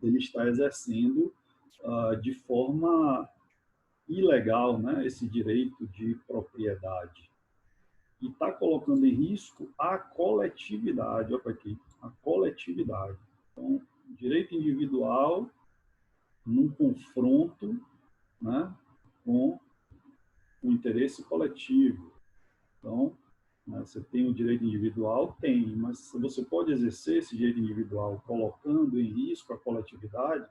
ele está exercendo de forma ilegal, né, esse direito de propriedade. E está colocando em risco a coletividade. Olha aqui, a coletividade. Então, direito individual num confronto, né, com o interesse coletivo. Então, né, você tem o direito individual? Tem, mas você pode exercer esse direito individual colocando em risco a coletividade.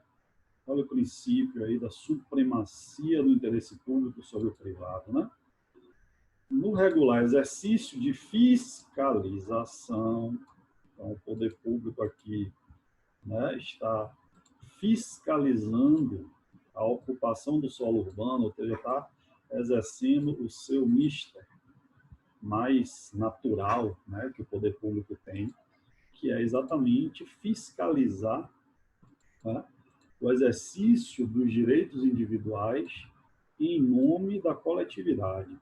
Olha o princípio aí da supremacia do interesse público sobre o privado, né? No regular exercício de fiscalização, então o poder público aqui, né, está fiscalizando a ocupação do solo urbano, ou seja, está exercendo o seu mister mais natural, né, que o poder público tem, que é exatamente fiscalizar, né, o exercício dos direitos individuais em nome da coletividade.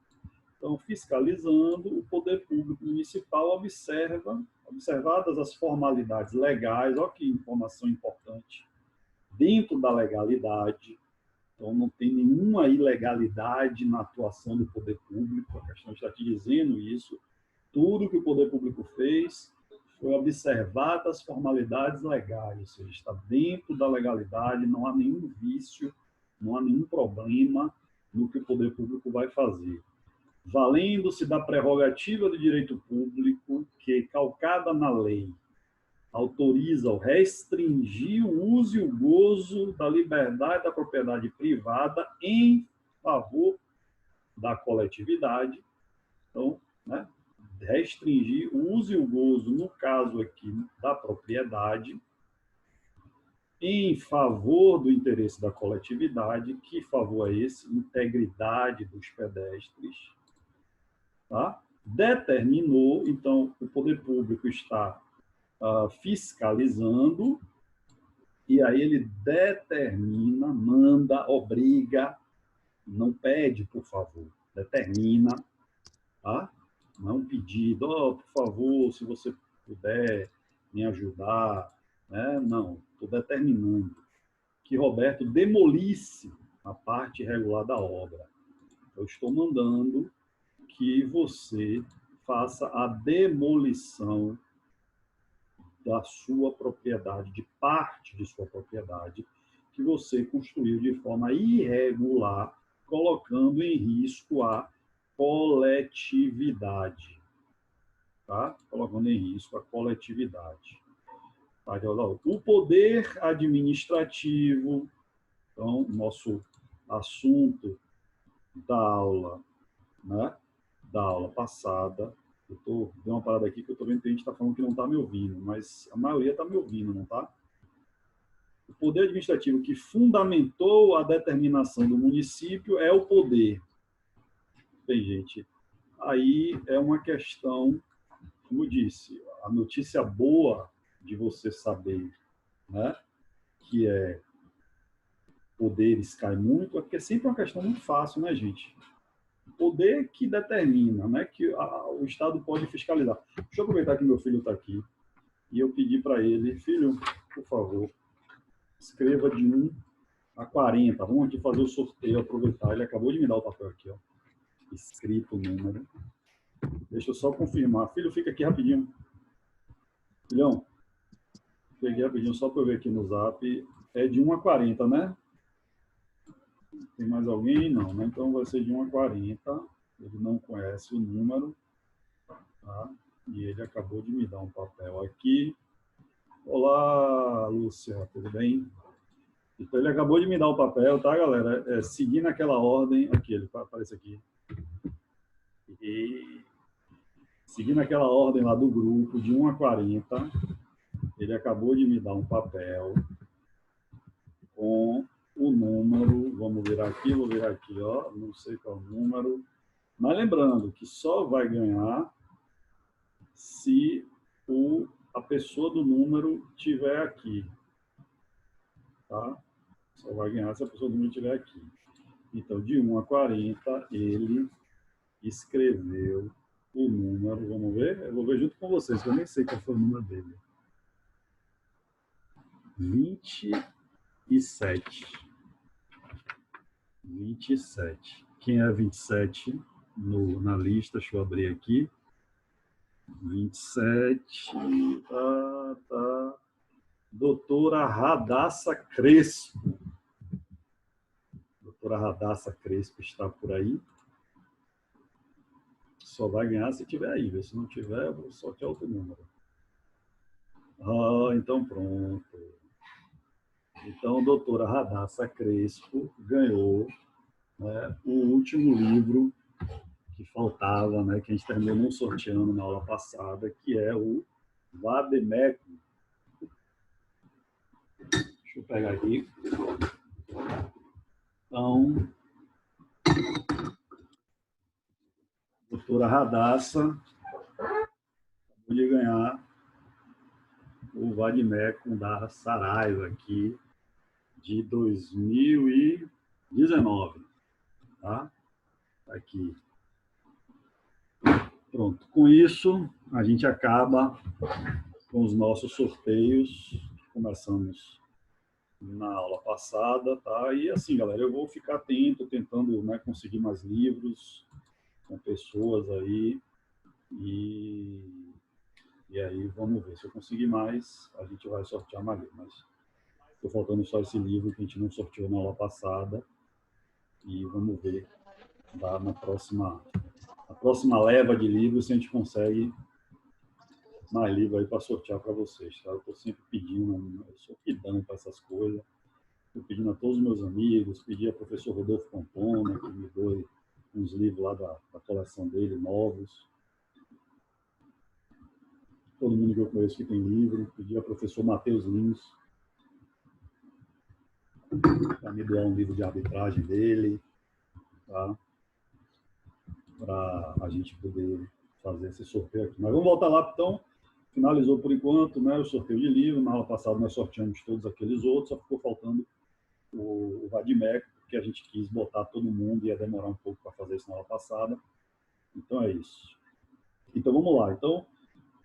Então, fiscalizando, o poder público municipal observadas as formalidades legais, olha que informação importante, dentro da legalidade. Então, não tem nenhuma ilegalidade na atuação do poder público, a questão está te dizendo isso. Tudo que o poder público fez foi observar as formalidades legais, ou seja, está dentro da legalidade, não há nenhum vício, não há nenhum problema no que o poder público vai fazer. Valendo-se da prerrogativa do direito público, que, calcada na lei, autoriza o restringir o uso e o gozo da liberdade da propriedade privada em favor da coletividade. Então, né, restringir o uso e o gozo, no caso aqui, da propriedade, em favor do interesse da coletividade. Que favor é esse? Integridade dos pedestres. Tá? Determinou, então, o poder público está fiscalizando, e aí ele determina, manda, obriga, não pede, por favor, determina, tá? Não é um pedido, oh, por favor, se você puder me ajudar, né? Não, estou determinando que Roberto demolisse a parte irregular da obra. Eu estou mandando que você faça a demolição da sua propriedade, de parte de sua propriedade, que você construiu de forma irregular, colocando em risco a coletividade. Tá? Colocando em risco a coletividade. Tá? O poder administrativo, então, nosso assunto da aula, né? Da aula passada. Dei uma parada aqui que eu estou vendo que a gente está falando que não está me ouvindo, mas a maioria está me ouvindo, não está? O poder administrativo que fundamentou a determinação do município é o poder. Bem, gente, aí é uma questão, como eu disse, a notícia boa de você saber, né, que é poderes cai muito, é porque é sempre uma questão muito fácil, né, gente? Poder que determina, né, que o Estado pode fiscalizar. Deixa eu aproveitar que meu filho está aqui e eu pedi para ele, filho, por favor, escreva de 1 a 40. Vamos aqui fazer o sorteio, aproveitar. Ele acabou de me dar o papel aqui, ó, escrito o número. Deixa eu só confirmar. Filho, fica aqui rapidinho. Filhão, peguei rapidinho só para eu ver aqui no Zap. É de 1 a 40, né? Tem mais alguém? Não, né? Então vai ser de 1 a 40. Ele não conhece o número, tá? E ele acabou de me dar um papel aqui. Olá, Lúcia, tudo bem? Então ele acabou de me dar o papel, tá, galera? Seguindo aquela ordem, aqui, ele aparece aqui. E seguindo aquela ordem lá do grupo, de 1 a 40, ele acabou de me dar um papel com o número, vamos virar aqui, vou virar aqui, ó, não sei qual é o número, mas lembrando que só vai ganhar se a pessoa do número estiver aqui, tá? Só vai ganhar se a pessoa do número estiver aqui. Então, de 1 a 40, ele escreveu o número, vamos ver? Eu vou ver junto com vocês, que eu nem sei qual foi o número dele. 20 27. 27. Quem é 27 na lista? Deixa eu abrir aqui. 27. Tá. Doutora Radassa Crespo. Doutora Radassa Crespo está por aí. Só vai ganhar se tiver aí. Se não tiver, eu vou sortear outro número. Então pronto. Então, doutora Radassa Crespo ganhou, né, o último livro que faltava, né, que a gente terminou não sorteando na aula passada, que é o Vademecum. Deixa eu pegar aqui. Então, doutora Radassa acabou de ganhar o Vademecum da Saraiva aqui, de 2019. Tá? Aqui. Pronto. Com isso, a gente acaba com os nossos sorteios. Começamos na aula passada, tá? E assim, galera, eu vou ficar atento, tentando, né, conseguir mais livros com pessoas aí. E aí, vamos ver. Se eu conseguir mais, a gente vai sortear mais. Mas estou faltando só esse livro que a gente não sorteou na aula passada. E vamos ver na próxima leva de livros se a gente consegue mais livros aí para sortear para vocês. Tá? Eu estou sempre pedindo, eu sou pidão para essas coisas. Estou pedindo a todos os meus amigos, pedi ao professor Rodolfo Pompona, que me doe uns livros lá da coleção dele, novos. Todo mundo que eu conheço que tem livro. Pedi ao professor Matheus Lins para me doar um livro de arbitragem dele, tá? Para a gente poder fazer esse sorteio aqui. Mas vamos voltar lá, então. Finalizou por enquanto, né, o sorteio de livro. Na aula passada nós sorteamos todos aqueles outros, só ficou faltando o Vademecum, porque a gente quis botar todo mundo, ia demorar um pouco para fazer isso na aula passada. Então é isso. Então vamos lá. Então,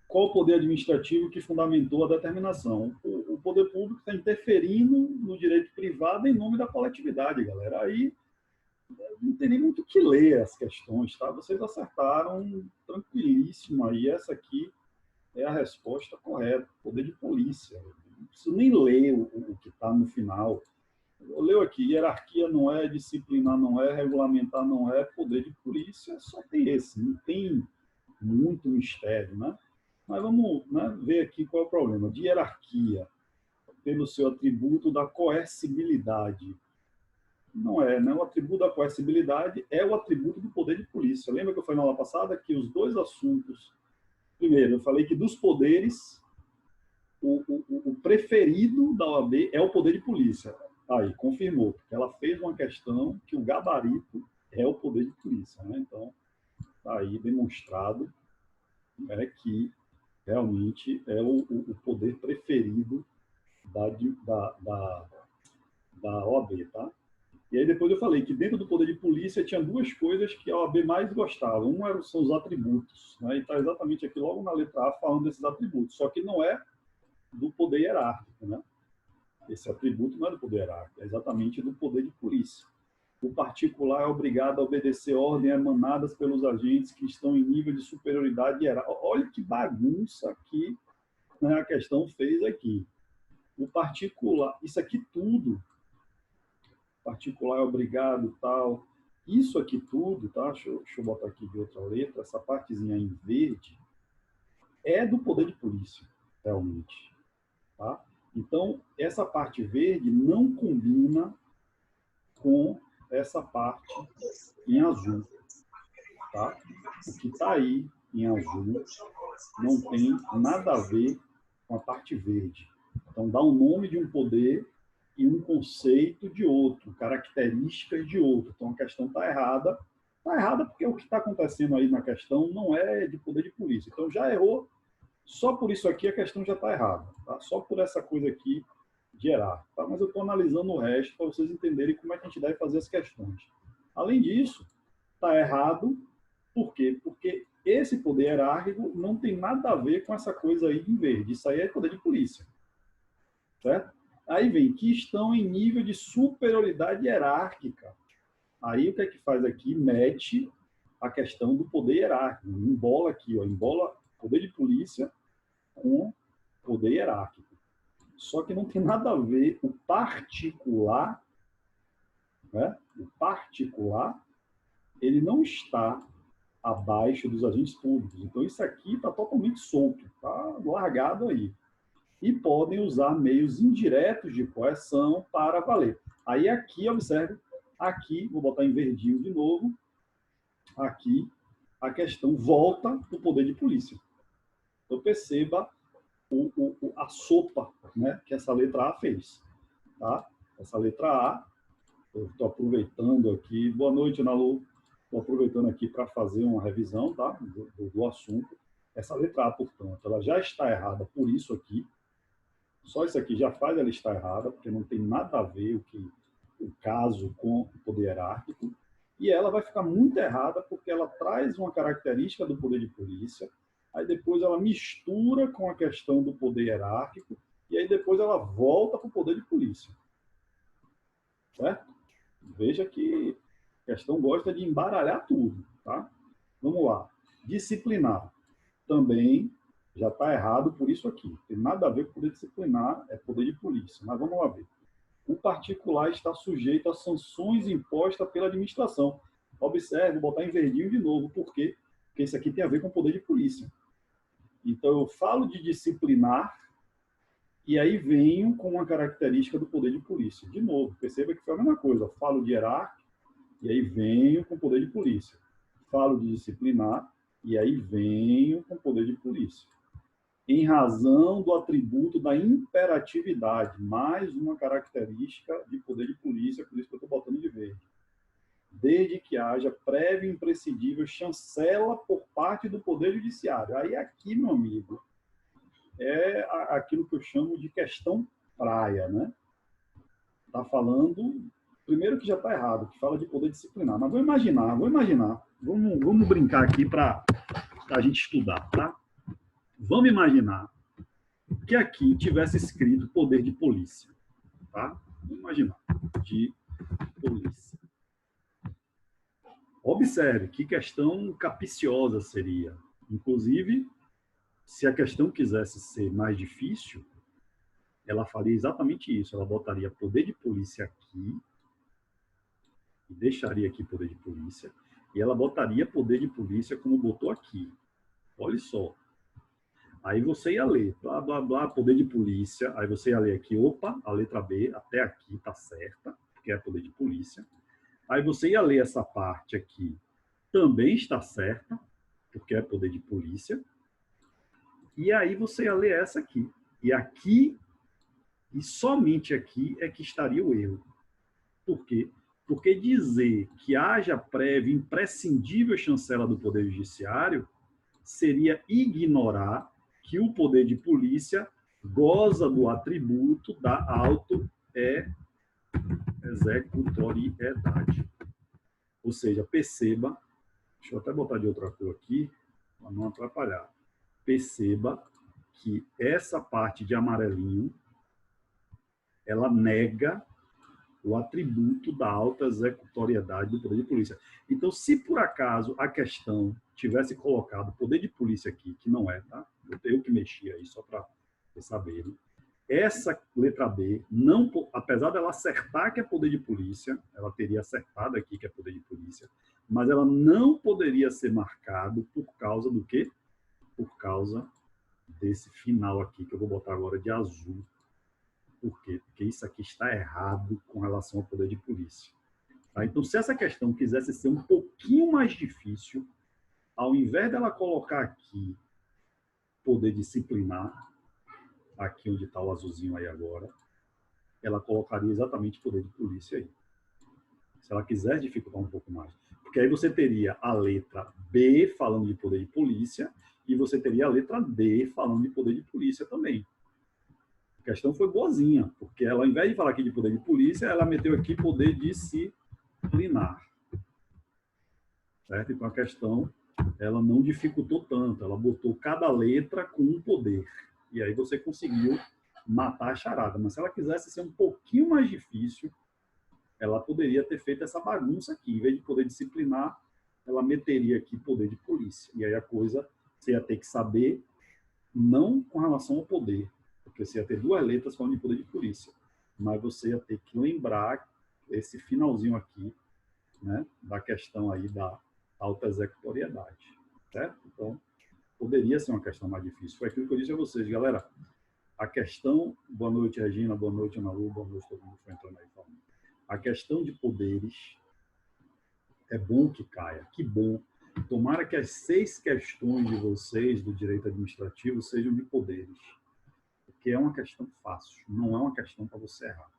qual o poder administrativo que fundamentou a determinação? O poder público está interferindo no direito privado em nome da coletividade, galera. Aí não tem nem muito o que ler as questões, tá? Vocês acertaram tranquilíssimo aí. Essa aqui é a resposta correta. Poder de polícia. Não preciso nem ler o que está no final. Eu leio aqui: hierarquia não é, disciplinar não é, regulamentar não é, poder de polícia só tem esse. Não tem muito mistério, né? Mas vamos, né, ver aqui qual é o problema. De hierarquia, pelo seu atributo da coercibilidade. Não é, né? O atributo da coercibilidade é o atributo do poder de polícia. Lembra que eu falei na aula passada que os dois assuntos... Primeiro, eu falei que dos poderes, o preferido da OAB é o poder de polícia. Aí, confirmou, porque ela fez uma questão que o gabarito é o poder de polícia, né? Então, está aí demonstrado, né, que realmente é o poder preferido da OAB, tá? E aí depois eu falei que dentro do poder de polícia tinha duas coisas que a OAB mais gostava. Um são os atributos, né? E está exatamente aqui logo na letra A falando desses atributos, só que não é do poder hierárquico, né? Esse atributo não é do poder hierárquico, é exatamente do poder de polícia. O particular é obrigado a obedecer ordens emanadas pelos agentes que estão em nível de superioridade hierárquica. Olha que bagunça que, né, a questão fez aqui. O particular, isso aqui tudo, particular é obrigado, tal, isso aqui tudo, tá? Deixa eu botar aqui de outra letra, essa partezinha em verde, é do poder de polícia, realmente, tá? Então, essa parte verde não combina com essa parte em azul, tá? O que está aí em azul não tem nada a ver com a parte verde. Então, dá o nome de um poder e um conceito de outro, características de outro. Então, a questão está errada. Está errada porque o que está acontecendo aí na questão não é de poder de polícia. Então, já errou. Só por isso aqui a questão já está errada. Tá? Só por essa coisa aqui de hierárquico. Tá? Mas eu estou analisando o resto para vocês entenderem como é que a gente deve fazer as questões. Além disso, está errado. Por quê? Porque esse poder hierárquico não tem nada a ver com essa coisa aí em verde. Isso aí é poder de polícia. Certo? Aí vem que estão em nível de superioridade hierárquica. Aí o que é que faz aqui? Mete a questão do poder hierárquico. Embola aqui, ó, embola poder de polícia com poder hierárquico. Só que não tem nada a ver o particular, né? O particular, ele não está abaixo dos agentes públicos. Então, isso aqui está totalmente solto, está largado aí. E podem usar meios indiretos de coerção para valer. Aí, aqui, observe, aqui, vou botar em verdinho de novo, aqui, a questão volta para o poder de polícia. Então, perceba a sopa, né, que essa letra A fez. Tá? Essa letra A, eu estou aproveitando aqui, boa noite, Ana Lu, estou aproveitando aqui para fazer uma revisão, tá, do assunto. Essa letra A, portanto, ela já está errada por isso aqui. Só isso aqui já faz ela estar errada, porque não tem nada a ver o caso com o poder hierárquico. E ela vai ficar muito errada porque ela traz uma característica do poder de polícia, aí depois ela mistura com a questão do poder hierárquico, e aí depois ela volta para o poder de polícia. Certo? Veja que a questão gosta de embaralhar tudo. Tá? Vamos lá. Disciplinar. Também já está errado por isso aqui. Tem nada a ver com poder disciplinar, é poder de polícia. Mas vamos lá ver. O particular está sujeito a sanções impostas pela administração. Observe, vou botar em verdinho de novo. Por quê? Porque isso aqui tem a ver com poder de polícia. Então, eu falo de disciplinar e aí venho com uma característica do poder de polícia. De novo, perceba que foi a mesma coisa. Eu falo de hierárquico e aí venho com poder de polícia. Falo de disciplinar e aí venho com poder de polícia. Em razão do atributo da imperatividade, mais uma característica de poder de polícia, por isso que eu estou botando de verde. Desde que haja prévio e imprescindível chancela por parte do Poder Judiciário. Aí aqui, meu amigo, é aquilo que eu chamo de questão praia, né? Está falando, primeiro que já está errado, que fala de poder disciplinar, mas vou imaginar, vamos brincar aqui para a gente estudar, tá? Vamos imaginar que aqui tivesse escrito poder de polícia, tá? Vamos imaginar, de polícia. Observe que questão capiciosa seria. Inclusive, se a questão quisesse ser mais difícil, ela faria exatamente isso. Ela botaria poder de polícia aqui, e deixaria aqui poder de polícia, e ela botaria poder de polícia como botou aqui. Olha só. Aí você ia ler, blá, blá, blá, poder de polícia. Aí você ia ler aqui, opa, a letra B, até aqui está certa, porque é poder de polícia. Aí você ia ler essa parte aqui, também está certa, porque é poder de polícia. E aí você ia ler essa aqui. E aqui, e somente aqui, é que estaria o erro. Por quê? Porque dizer que haja prévia imprescindível chancela do Poder Judiciário seria ignorar que o poder de polícia goza do atributo da auto-executoriedade. Ou seja, perceba, deixa eu até botar de outra cor aqui, para não atrapalhar. Perceba que essa parte de amarelinho, ela nega o atributo da auto-executoriedade do poder de polícia. Então, se por acaso a questão tivesse colocado poder de polícia aqui, que não é, tá? Eu que mexi aí, só para vocês saberem. Essa letra B, não, apesar dela acertar que é poder de polícia, ela teria acertado aqui que é poder de polícia, mas ela não poderia ser marcado por causa do quê? Por causa desse final aqui, que eu vou botar agora de azul. Por quê? Porque isso aqui está errado com relação ao poder de polícia. Tá? Então, se essa questão quisesse ser um pouquinho mais difícil, ao invés dela colocar aqui poder disciplinar, aqui onde está o azulzinho aí agora, ela colocaria exatamente poder de polícia aí. Se ela quiser dificultar um pouco mais. Porque aí você teria a letra B falando de poder de polícia e você teria a letra D falando de poder de polícia também. A questão foi boazinha, porque ela, ao invés de falar aqui de poder de polícia, ela meteu aqui poder disciplinar. Certo? Então, a questão, ela não dificultou tanto, ela botou cada letra com um poder. E aí você conseguiu matar a charada. Mas se ela quisesse ser um pouquinho mais difícil, ela poderia ter feito essa bagunça aqui. Em vez de poder disciplinar, ela meteria aqui poder de polícia. E aí a coisa, você ia ter que saber, não com relação ao poder, porque você ia ter duas letras falando de poder de polícia, mas você ia ter que lembrar esse finalzinho aqui, né, da questão aí da auto-executoriedade, certo? Então, poderia ser uma questão mais difícil. Foi aquilo que eu disse a vocês, galera. A questão... Boa noite, Regina. Boa noite, Ana Lu. Boa noite, todo mundo que foi entrando aí falando. A questão de poderes é bom que caia. Que bom. Tomara que as 6 questões de vocês do direito administrativo sejam de poderes. Porque é uma questão fácil. Não é uma questão para você errar.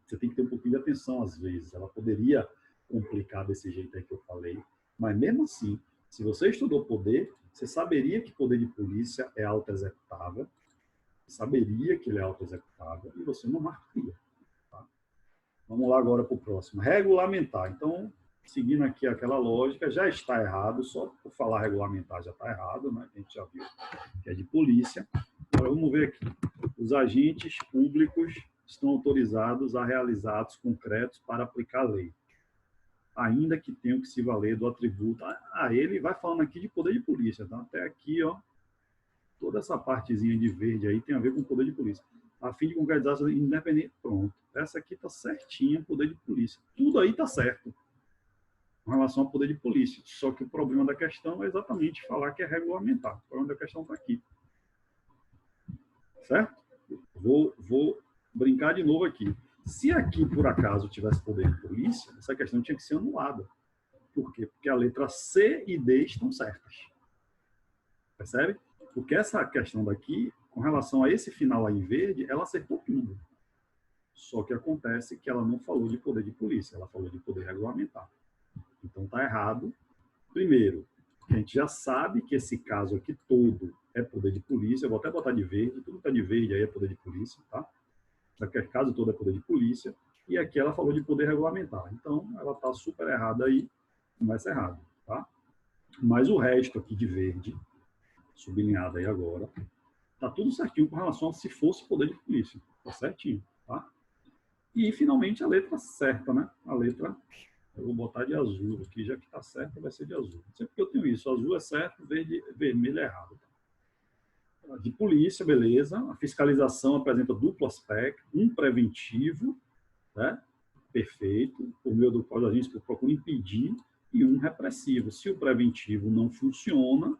Você tem que ter um pouquinho de atenção às vezes. Ela poderia complicar desse jeito aí que eu falei. Mas mesmo assim, se você estudou poder, você saberia que poder de polícia é auto-executável, saberia que ele é auto-executável e você não marcaria. Tá? Vamos lá agora para o próximo. Regulamentar. Então, seguindo aqui aquela lógica, já está errado, só por falar regulamentar já está errado, né? A gente já viu que é de polícia. Agora vamos ver aqui. Os agentes públicos estão autorizados a realizar atos concretos para aplicar a lei, ainda que tenham que se valer do atributo. Ele vai falando aqui de poder de polícia, tá? Até aqui, ó, toda essa partezinha de verde aí tem a ver com poder de polícia. A fim de concretizar a independente. Pronto. Essa aqui está certinha, poder de polícia. Tudo aí está certo com relação ao poder de polícia. Só que o problema da questão é exatamente falar que é regulamentar. O problema da questão está aqui. Certo? Vou brincar de novo aqui. Se aqui, por acaso, tivesse poder de polícia, essa questão tinha que ser anulada. Por quê? Porque a letra C e D estão certas. Percebe? Porque essa questão daqui, com relação a esse final aí verde, ela acertou tudo. Só que acontece que ela não falou de poder de polícia, ela falou de poder regulamentar. Então está errado. Primeiro, a gente já sabe que esse caso aqui todo é poder de polícia. Eu vou até botar de verde, tudo que está de verde aí é poder de polícia, tá? Aquele caso todo é poder de polícia. E aqui ela falou de poder regulamentar. Então, ela está super errada aí, começa errado, tá? Mas o resto aqui de verde, sublinhado aí agora, tá tudo certinho com relação a se fosse poder de polícia. Tá certinho, tá? E, finalmente, a letra certa, né? A letra, eu vou botar de azul aqui, já que tá certa, vai ser de azul. Sempre que eu tenho isso, azul é certo, verde, vermelho é errado. De polícia, beleza. A fiscalização apresenta duplo aspecto, um preventivo, né? Perfeito, por meio do qual a gente procura impedir, e um repressivo. Se o preventivo não funciona,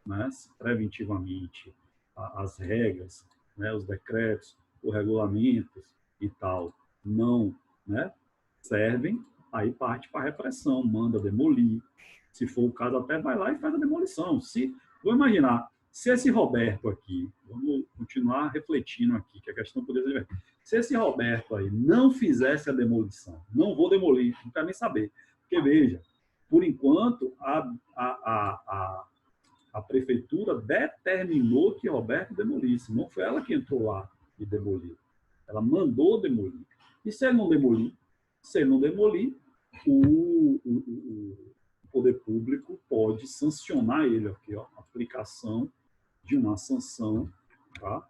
né, se preventivamente as regras, né, os decretos, os regulamentos e tal não, né, servem, aí parte para a repressão, manda demolir. Se for o caso, até vai lá e faz a demolição. Vou imaginar, se esse Roberto aqui, vamos continuar refletindo aqui, que a questão poderia ser, se esse Roberto aí não fizesse a demolição, não vou demolir, não quero nem saber. Porque, veja, por enquanto, a prefeitura determinou que Roberto demolisse. Não foi ela que entrou lá e demoliu. Ela mandou demolir. E se ele não demolir, o poder público pode sancionar ele aqui, ó, aplicação de uma sanção, tá?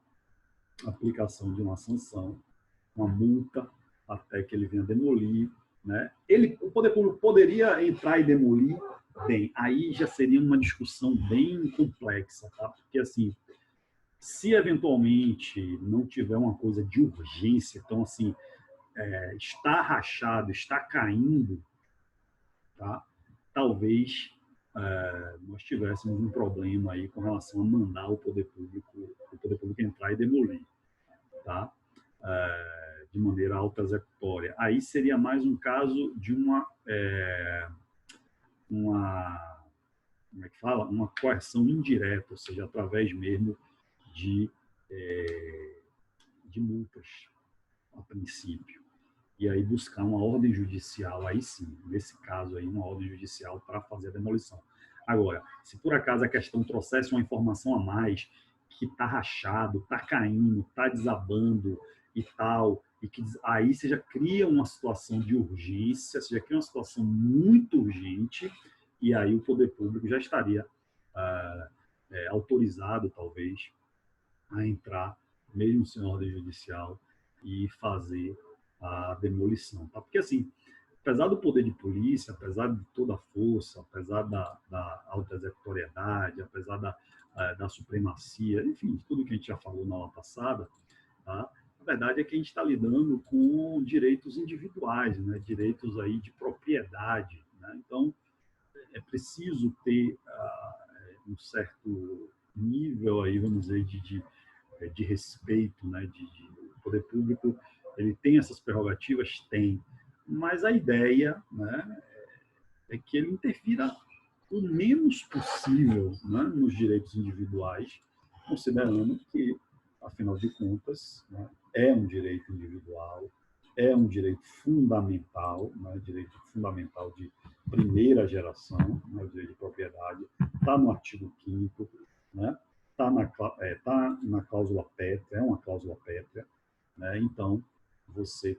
Aplicação de uma sanção, uma multa até que ele venha demolir, né? O poder público poderia entrar e demolir. Bem, aí já seria uma discussão bem complexa, tá? Porque, assim, se eventualmente não tiver uma coisa de urgência, então, assim, está rachado, está caindo, tá? Talvez nós tivéssemos um problema aí com relação a mandar o poder público entrar e demolir, tá? De maneira auto-executória. Aí seria mais um caso de uma como é que fala? Uma coerção indireta, ou seja, através mesmo de multas, a princípio. E aí buscar uma ordem judicial, aí sim, nesse caso aí, uma ordem judicial para fazer a demolição. Agora, se por acaso a questão trouxesse uma informação a mais, que está rachado, está caindo, está desabando e tal, e que aí você já cria uma situação de urgência, você já cria uma situação muito urgente, e aí o poder público já estaria autorizado, talvez, a entrar mesmo sem ordem judicial, e fazer a demolição. Tá? Porque, assim, apesar do poder de polícia, apesar de toda a força, apesar da auto-executoriedade, apesar da supremacia, enfim, tudo que a gente já falou na aula passada, tá? A verdade é que a gente está lidando com direitos individuais, né? Direitos aí de propriedade. Né? Então, é preciso ter um certo nível aí, vamos dizer, de respeito, né? O poder público ele tem essas prerrogativas, tem, mas a ideia, né, é que ele interfira o menos possível, né, nos direitos individuais, considerando que, afinal de contas, né, é um direito individual, é um direito fundamental, né, direito fundamental de primeira geração, né, o direito de propriedade, está no artigo 5º, né, tá na cláusula pétrea, é uma cláusula pétrea, né, então,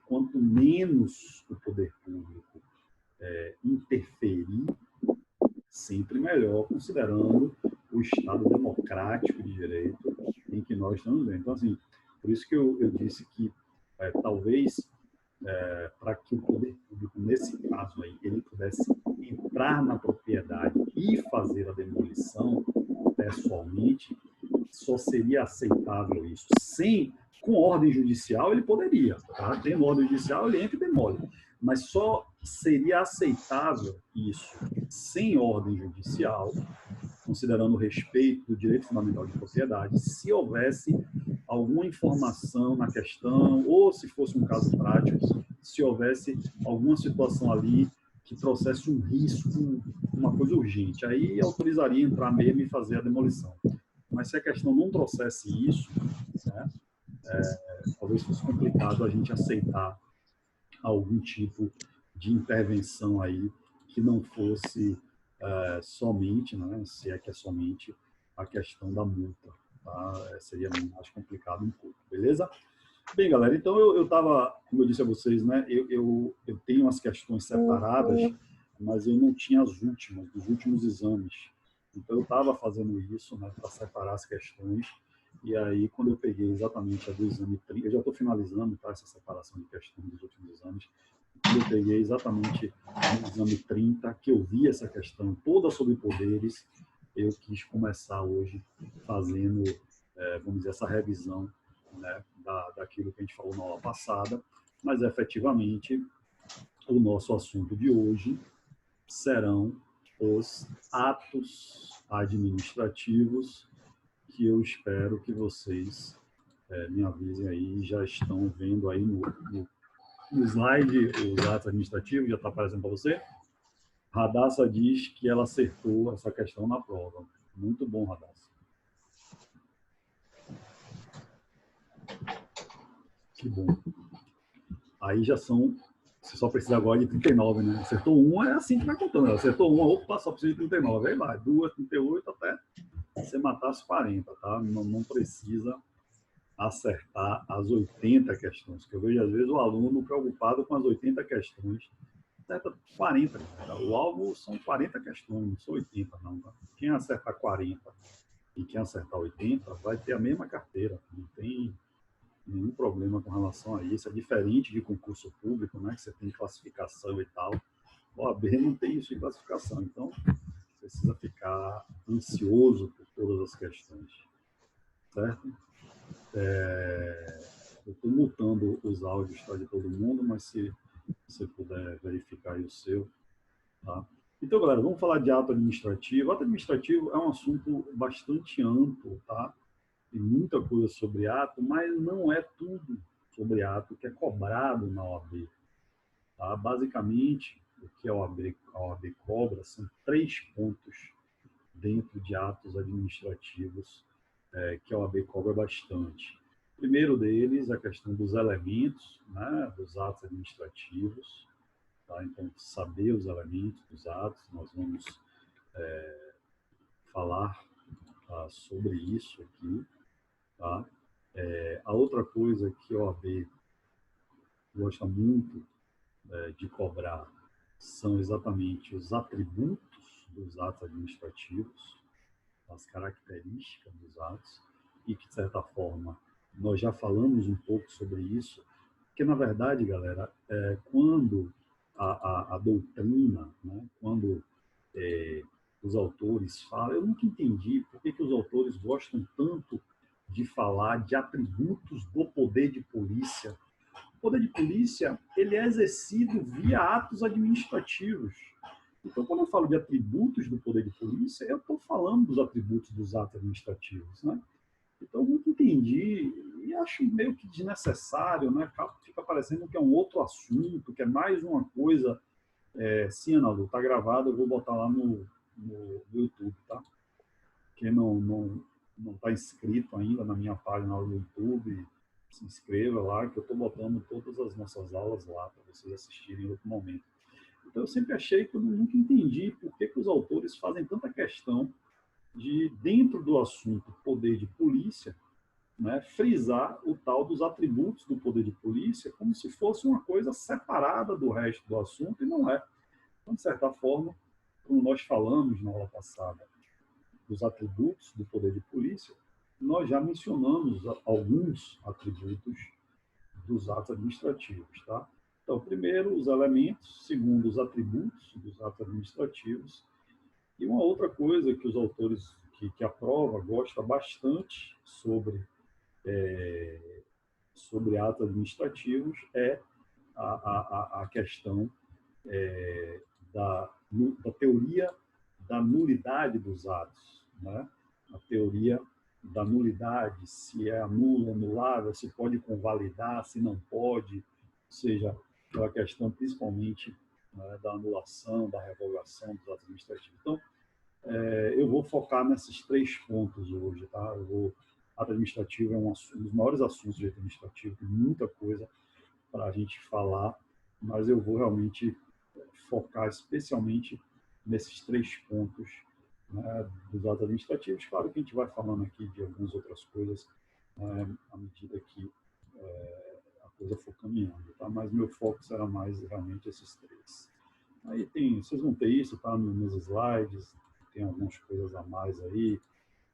quanto menos o poder público interferir, sempre melhor, considerando o Estado democrático de direito em que nós estamos vivendo. Então, assim, por isso que eu disse que talvez para que o poder público, nesse caso aí, ele pudesse entrar na propriedade e fazer a demolição pessoalmente, só seria aceitável isso. Com ordem judicial, ele poderia. Tá? Tendo ordem judicial, ele entra e demole. Mas só seria aceitável isso sem ordem judicial, considerando o respeito do direito fundamental de propriedade, se houvesse alguma informação na questão, ou se fosse um caso prático, se houvesse alguma situação ali que trouxesse um risco, uma coisa urgente. Aí autorizaria entrar mesmo e fazer a demolição. Mas se a questão não trouxesse isso, né, talvez fosse complicado a gente aceitar algum tipo de intervenção aí que não fosse somente, né, se é que é somente a questão da multa. Tá? Seria mais complicado um pouco, beleza? Bem, galera, então eu estava, como eu disse a vocês, né, eu tenho as questões separadas, mas eu não tinha as últimas, dos últimos exames. Então eu estava fazendo isso, né, para separar as questões. E aí, quando eu peguei exatamente a do exame 30, eu já estou finalizando, tá, essa separação de questões dos últimos exames. Quando eu peguei exatamente no exame 30, que eu vi essa questão toda sobre poderes, eu quis começar hoje fazendo, vamos dizer, essa revisão, né, daquilo que a gente falou na aula passada, mas efetivamente o nosso assunto de hoje serão os atos administrativos, que eu espero que vocês me avisem aí, já estão vendo aí no slide os atos administrativos, já está aparecendo para você. Radassa diz que ela acertou essa questão na prova. Muito bom, Radassa. Que bom. Aí já são... Você só precisa agora de 39, né? Acertou uma, é assim que vai contando. Acertou uma, opa, só precisa de 39. Aí vai, 2, 38, até você matar as 40, tá? Não precisa acertar as 80 questões, que eu vejo às vezes o aluno preocupado com as 80 questões, acerta 40. Cara. O alvo são 40 questões, não são 80, não. Tá? Quem acertar 40 e quem acertar 80 vai ter a mesma carteira, não tem nenhum problema com relação a isso. É diferente de concurso público, né, que você tem classificação e tal. O OAB não tem isso de classificação, então precisa ficar ansioso por todas as questões, certo? Eu estou mutando os áudios tá, de todo mundo, mas se você puder verificar aí o seu, tá? Então, galera, vamos falar de ato administrativo. Ato administrativo é um assunto bastante amplo, tá? Tem muita coisa sobre ato, mas não é tudo sobre ato que é cobrado na OAB. Tá? Basicamente, o que a OAB cobra são 3 pontos dentro de atos administrativos que a OAB cobra bastante. O primeiro deles é a questão dos elementos, né, dos atos administrativos. Tá? Então, saber os elementos dos atos, nós vamos falar sobre isso aqui. Tá? A outra coisa que a OAB gosta muito de cobrar são exatamente os atributos dos atos administrativos, as características dos atos, e que, de certa forma, nós já falamos um pouco sobre isso, porque, na verdade, galera, quando a doutrina, né, quando os autores falam, eu nunca entendi por que os autores gostam tanto de falar de atributos do poder de polícia. O poder de polícia, ele é exercido via atos administrativos. Então, quando eu falo de atributos do poder de polícia, eu estou falando dos atributos dos atos administrativos, né? Então, eu nunca entendi e acho meio que desnecessário, né? Fica parecendo que é um outro assunto, que é mais uma coisa. Sim, Analu, está gravado, eu vou botar lá no YouTube, tá? Quem não está inscrito ainda na minha página no YouTube, se inscreva lá, que eu estou botando todas as nossas aulas lá para vocês assistirem em outro momento. Então, eu sempre achei que eu nunca entendi por que os autores fazem tanta questão de, dentro do assunto poder de polícia, né, frisar o tal dos atributos do poder de polícia como se fosse uma coisa separada do resto do assunto, e não é. Então, de certa forma, como nós falamos na aula passada dos atributos do poder de polícia, nós já mencionamos alguns atributos dos atos administrativos, tá? Então, primeiro, os elementos, segundo, os atributos dos atos administrativos, e uma outra coisa que os autores que a prova gosta bastante sobre atos administrativos é a questão da teoria da nulidade dos atos, né? A teoria da nulidade, se é nula, anulável, se pode convalidar, se não pode, ou seja, aquela questão principalmente, né, da anulação, da revogação dos atos administrativos. Então, eu vou focar nesses 3 pontos hoje, tá? Ato administrativo é um dos maiores assuntos de administrativo, tem muita coisa para a gente falar, mas eu vou realmente focar especialmente nesses 3 pontos, né, dos atos administrativos. Claro que a gente vai falando aqui de algumas outras coisas, à medida que a coisa for caminhando, tá? Mas meu foco será mais realmente esses 3. Aí vocês vão ter isso, tá, nos slides, tem algumas coisas a mais aí,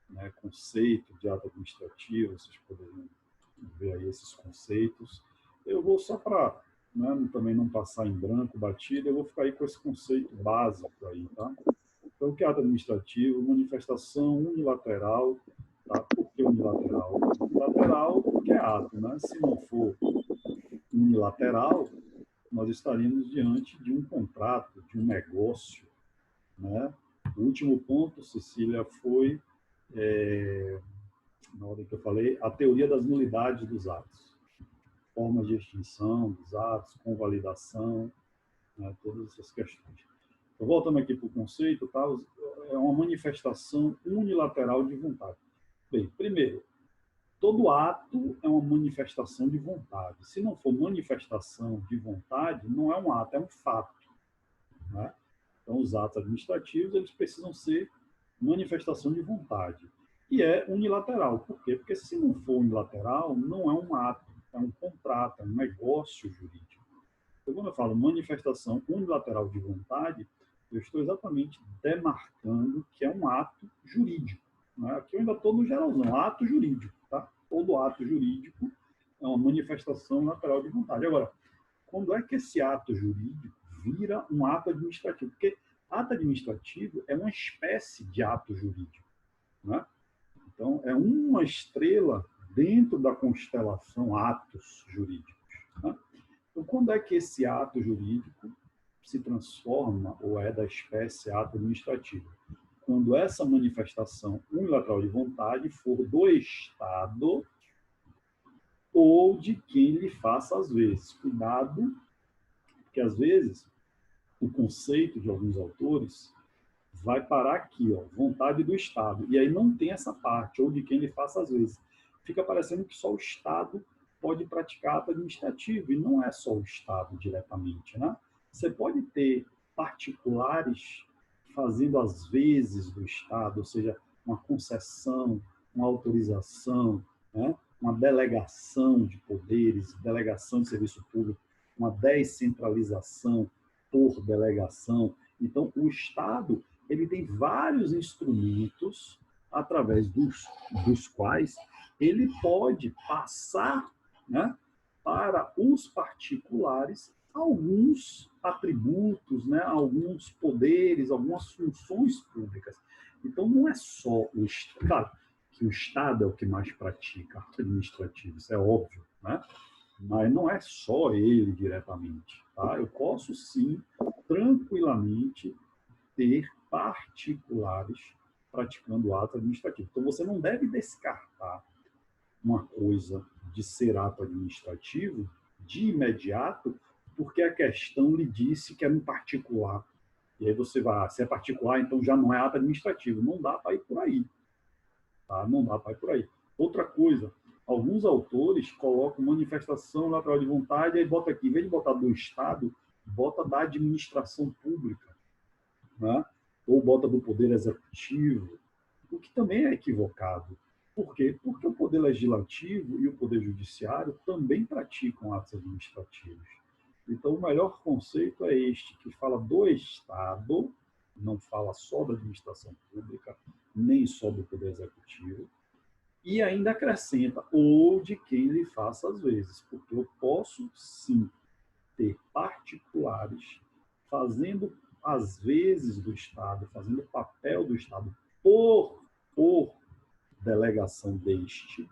né, conceito de ato administrativo, vocês poderiam ver aí esses conceitos. Eu vou só para, né, também não passar em branco, batido, eu vou ficar aí com esse conceito básico aí, tá? Então, o que é ato administrativo? Manifestação unilateral, tá? Por que unilateral? Unilateral porque é ato, né? Se não for unilateral, nós estaríamos diante de um contrato, de um negócio, né? O último ponto, Cecília, foi, na ordem que eu falei, a teoria das nulidades dos atos. Formas de extinção dos atos, convalidação, né, todas essas questões. Então, voltando aqui para o conceito, tá, é uma manifestação unilateral de vontade. Bem, primeiro, todo ato é uma manifestação de vontade. Se não for manifestação de vontade, não é um ato, é um fato, né? Então, os atos administrativos, eles precisam ser manifestação de vontade. E é unilateral. Por quê? Porque se não for unilateral, não é um ato, é um contrato, é um negócio jurídico. Então, quando eu falo manifestação unilateral de vontade, eu estou exatamente demarcando que é um ato jurídico, né? Aqui eu ainda estou no geralzão, ato jurídico, tá? Todo ato jurídico é uma manifestação unilateral de vontade. Agora, quando é que esse ato jurídico vira um ato administrativo? Porque ato administrativo é uma espécie de ato jurídico, né? Então, é uma estrela dentro da constelação atos jurídicos, né? Então, quando é que esse ato jurídico se transforma ou é da espécie ato administrativo? Quando essa manifestação unilateral de vontade for do Estado ou de quem lhe faça às vezes. Cuidado, porque às vezes o conceito de alguns autores vai parar aqui, ó, vontade do Estado, e aí não tem essa parte, ou de quem lhe faça às vezes. Fica parecendo que só o Estado pode praticar ato administrativo, e não é só o Estado diretamente, né? Você pode ter particulares fazendo às vezes do Estado, ou seja, uma concessão, uma autorização, né? Uma delegação de poderes, delegação de serviço público, uma descentralização por delegação. Então, o Estado ele tem vários instrumentos através dos quais ele pode passar, né, para os particulares alguns atributos, né, alguns poderes, algumas funções públicas. Então, não é só o Estado, claro, que o Estado é o que mais pratica ato administrativo, isso é óbvio, né? Mas não é só ele diretamente. Tá? Eu posso, sim, tranquilamente, ter particulares praticando ato administrativo. Então, você não deve descartar uma coisa de ser ato administrativo de imediato, porque a questão lhe disse que era um particular. E aí você vai, se é particular, então já não é ato administrativo. Não dá para ir por aí. Tá? Não dá para ir por aí. Outra coisa, alguns autores colocam manifestação lateral de vontade e bota aqui, em vez de botar do Estado, bota da administração pública, né? Ou bota do Poder Executivo, o que também é equivocado. Por quê? Porque o Poder Legislativo e o Poder Judiciário também praticam atos administrativos. Então, o melhor conceito é este, que fala do Estado, não fala só da administração pública, nem só do Poder Executivo, e ainda acrescenta, ou de quem lhe faça às vezes, porque eu posso, sim, ter particulares fazendo às vezes do Estado, fazendo o papel do Estado por delegação deste,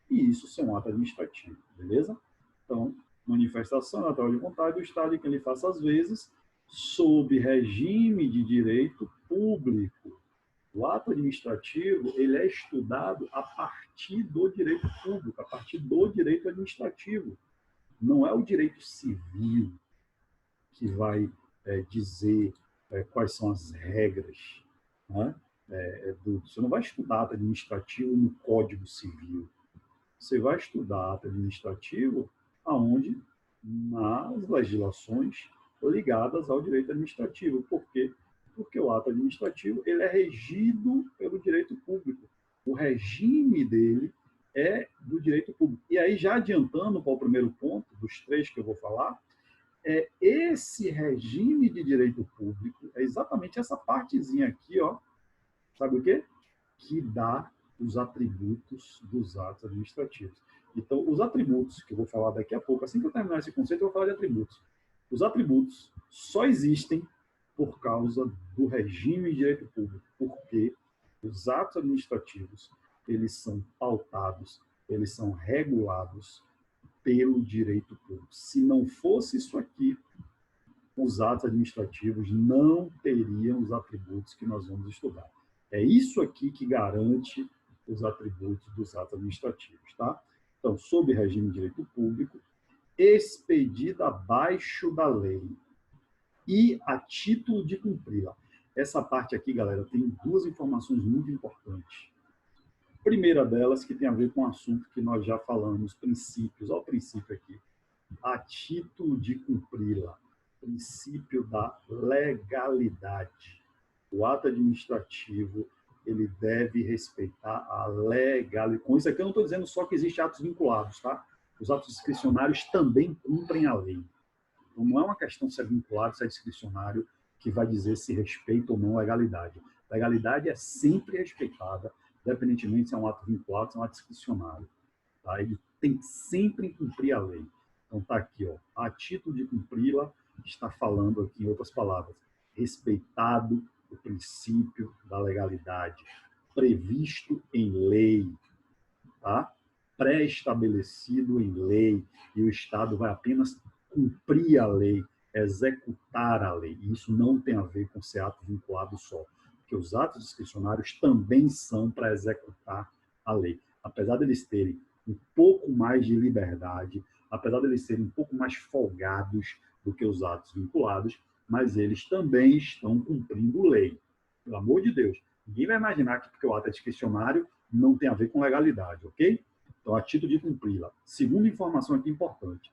e isso ser um ato administrativo, beleza? Então, manifestação lateral de vontade do Estado e quem lhe faça às vezes, sob regime de direito público. O ato administrativo ele é estudado a partir do direito público, a partir do direito administrativo. Não é o direito civil que vai dizer quais são as regras, né? Você não vai estudar ato administrativo no Código Civil. Você vai estudar ato administrativo aonde? Nas legislações ligadas ao direito administrativo. Por quê? Porque o ato administrativo ele é regido pelo direito público. O regime dele é do direito público. E aí, já adiantando para o primeiro ponto, dos três que eu vou falar, esse regime de direito público, é exatamente essa partezinha aqui, ó, sabe o quê? Que dá os atributos dos atos administrativos. Então, os atributos, que eu vou falar daqui a pouco, assim que eu terminar esse conceito, eu vou falar de atributos. Os atributos só existem por causa do regime de direito público, porque os atos administrativos, eles são pautados, eles são regulados pelo direito público. Se não fosse isso aqui, os atos administrativos não teriam os atributos que nós vamos estudar. É isso aqui que garante os atributos dos atos administrativos, tá? Então, sob regime de direito público, expedida abaixo da lei e a título de cumpri-la. Essa parte aqui, galera, tem duas informações muito importantes. A primeira delas, que tem a ver com o assunto que nós já falamos, princípios. Olha o princípio aqui. A título de cumpri-la. Princípio da legalidade. O ato administrativo ele deve respeitar a legalidade. Com isso aqui eu não estou dizendo só que existem atos vinculados, tá? Os atos discricionários também cumprem a lei. Então não é uma questão se é vinculado, se é discricionário, que vai dizer se respeita ou não a legalidade. A legalidade é sempre respeitada, independentemente se é um ato vinculado, se é um ato discricionário. Tá? Ele tem sempre que cumprir a lei. Então está aqui, ó, a título de cumpri-la, está falando aqui em outras palavras, respeitado o princípio da legalidade, previsto em lei, tá? Pré-estabelecido em lei, e o Estado vai apenas cumprir a lei, executar a lei. E isso não tem a ver com ser ato vinculado só, porque os atos discricionários também são para executar a lei. Apesar deles terem um pouco mais de liberdade, apesar deles serem um pouco mais folgados do que os atos vinculados, mas eles também estão cumprindo lei. Pelo amor de Deus. Ninguém vai imaginar que porque o ato é discricionário não tem a ver com legalidade, ok? Então, a título de cumpri-la. Segunda informação aqui importante.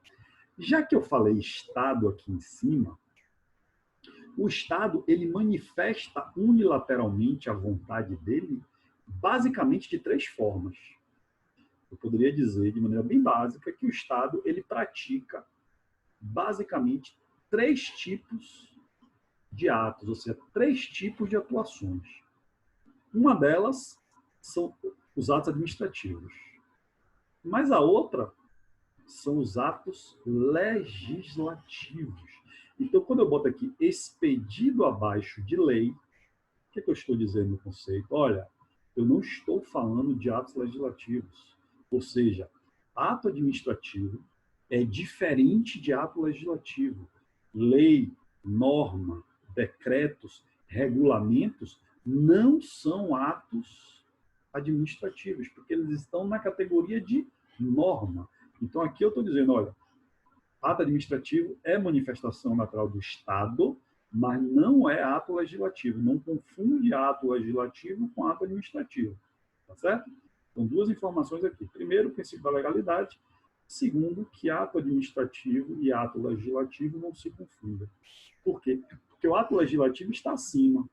Já que eu falei Estado aqui em cima, o Estado ele manifesta unilateralmente a vontade dele basicamente de três formas. Eu poderia dizer de maneira bem básica que o Estado ele pratica basicamente três tipos de atos, ou seja, três tipos de atuações. Uma delas são os atos administrativos. Mas a outra são os atos legislativos. Então, quando eu boto aqui expedido abaixo de lei, o que eu estou dizendo no conceito? Olha, eu não estou falando de atos legislativos. Ou seja, ato administrativo é diferente de ato legislativo. Lei, norma, decretos, regulamentos não são atos administrativos, porque eles estão na categoria de norma. Então, aqui eu estou dizendo, olha, ato administrativo é manifestação natural do Estado, mas não é ato legislativo. Não confunde ato legislativo com ato administrativo. Tá certo? Então, duas informações aqui. Primeiro, o princípio da legalidade. Segundo, que ato administrativo e ato legislativo não se confundem. Por quê? Porque o ato legislativo está acima,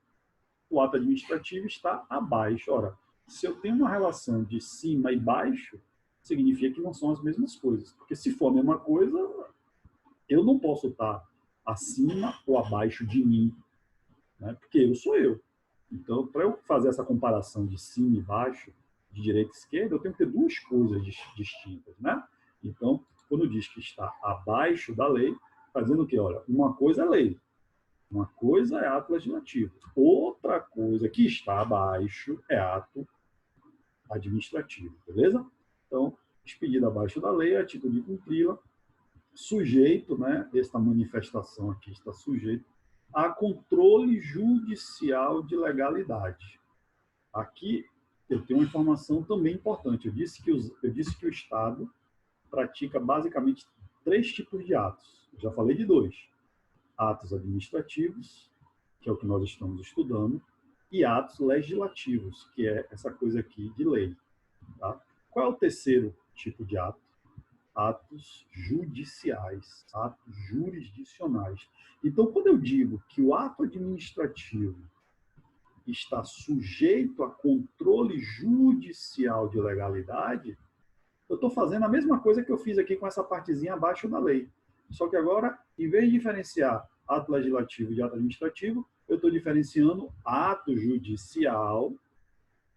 o ato administrativo está abaixo. Ora, se eu tenho uma relação de cima e baixo, significa que não são as mesmas coisas. Porque se for a mesma coisa, eu não posso estar acima ou abaixo de mim, né? Porque eu sou eu. Então, para eu fazer essa comparação de cima e baixo, de direita e esquerda, eu tenho que ter duas coisas distintas, né? Então, quando diz que está abaixo da lei, está dizendo que, olha, uma coisa é lei, uma coisa é ato legislativo, outra coisa que está abaixo é ato administrativo, beleza? Então, expedido abaixo da lei, a título de cumpri-la, sujeito, né, esta manifestação aqui está sujeito a controle judicial de legalidade. Aqui eu tenho uma informação também importante. Eu disse que o Estado pratica basicamente três tipos de atos. Eu já falei de dois. Atos administrativos, que é o que nós estamos estudando, e atos legislativos, que é essa coisa aqui de lei. Tá? Qual é o terceiro tipo de ato? Atos judiciais, atos jurisdicionais. Então, quando eu digo que o ato administrativo está sujeito a controle judicial de legalidade, eu estou fazendo a mesma coisa que eu fiz aqui com essa partezinha abaixo da lei. Só que agora, em vez de diferenciar ato legislativo de ato administrativo, eu estou diferenciando ato judicial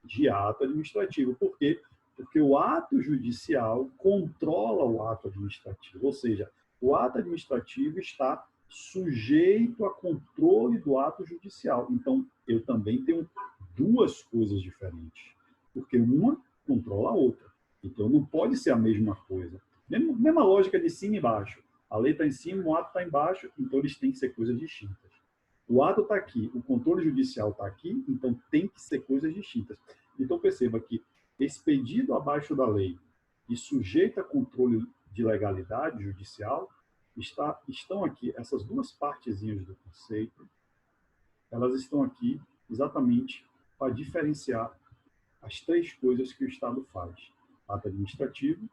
de ato administrativo. Por quê? Porque o ato judicial controla o ato administrativo, ou seja, o ato administrativo está sujeito a controle do ato judicial. Então, eu também tenho duas coisas diferentes, porque uma controla a outra. Então, não pode ser a mesma coisa. Mesma lógica de cima e baixo. A lei está em cima, o ato está embaixo, então eles têm que ser coisas distintas. O ato está aqui, o controle judicial está aqui, então tem que ser coisas distintas. Então, perceba que expedido abaixo da lei e sujeito a controle de legalidade judicial, estão aqui, essas duas partezinhas do conceito, elas estão aqui exatamente para diferenciar as três coisas que o Estado faz: ato administrativo,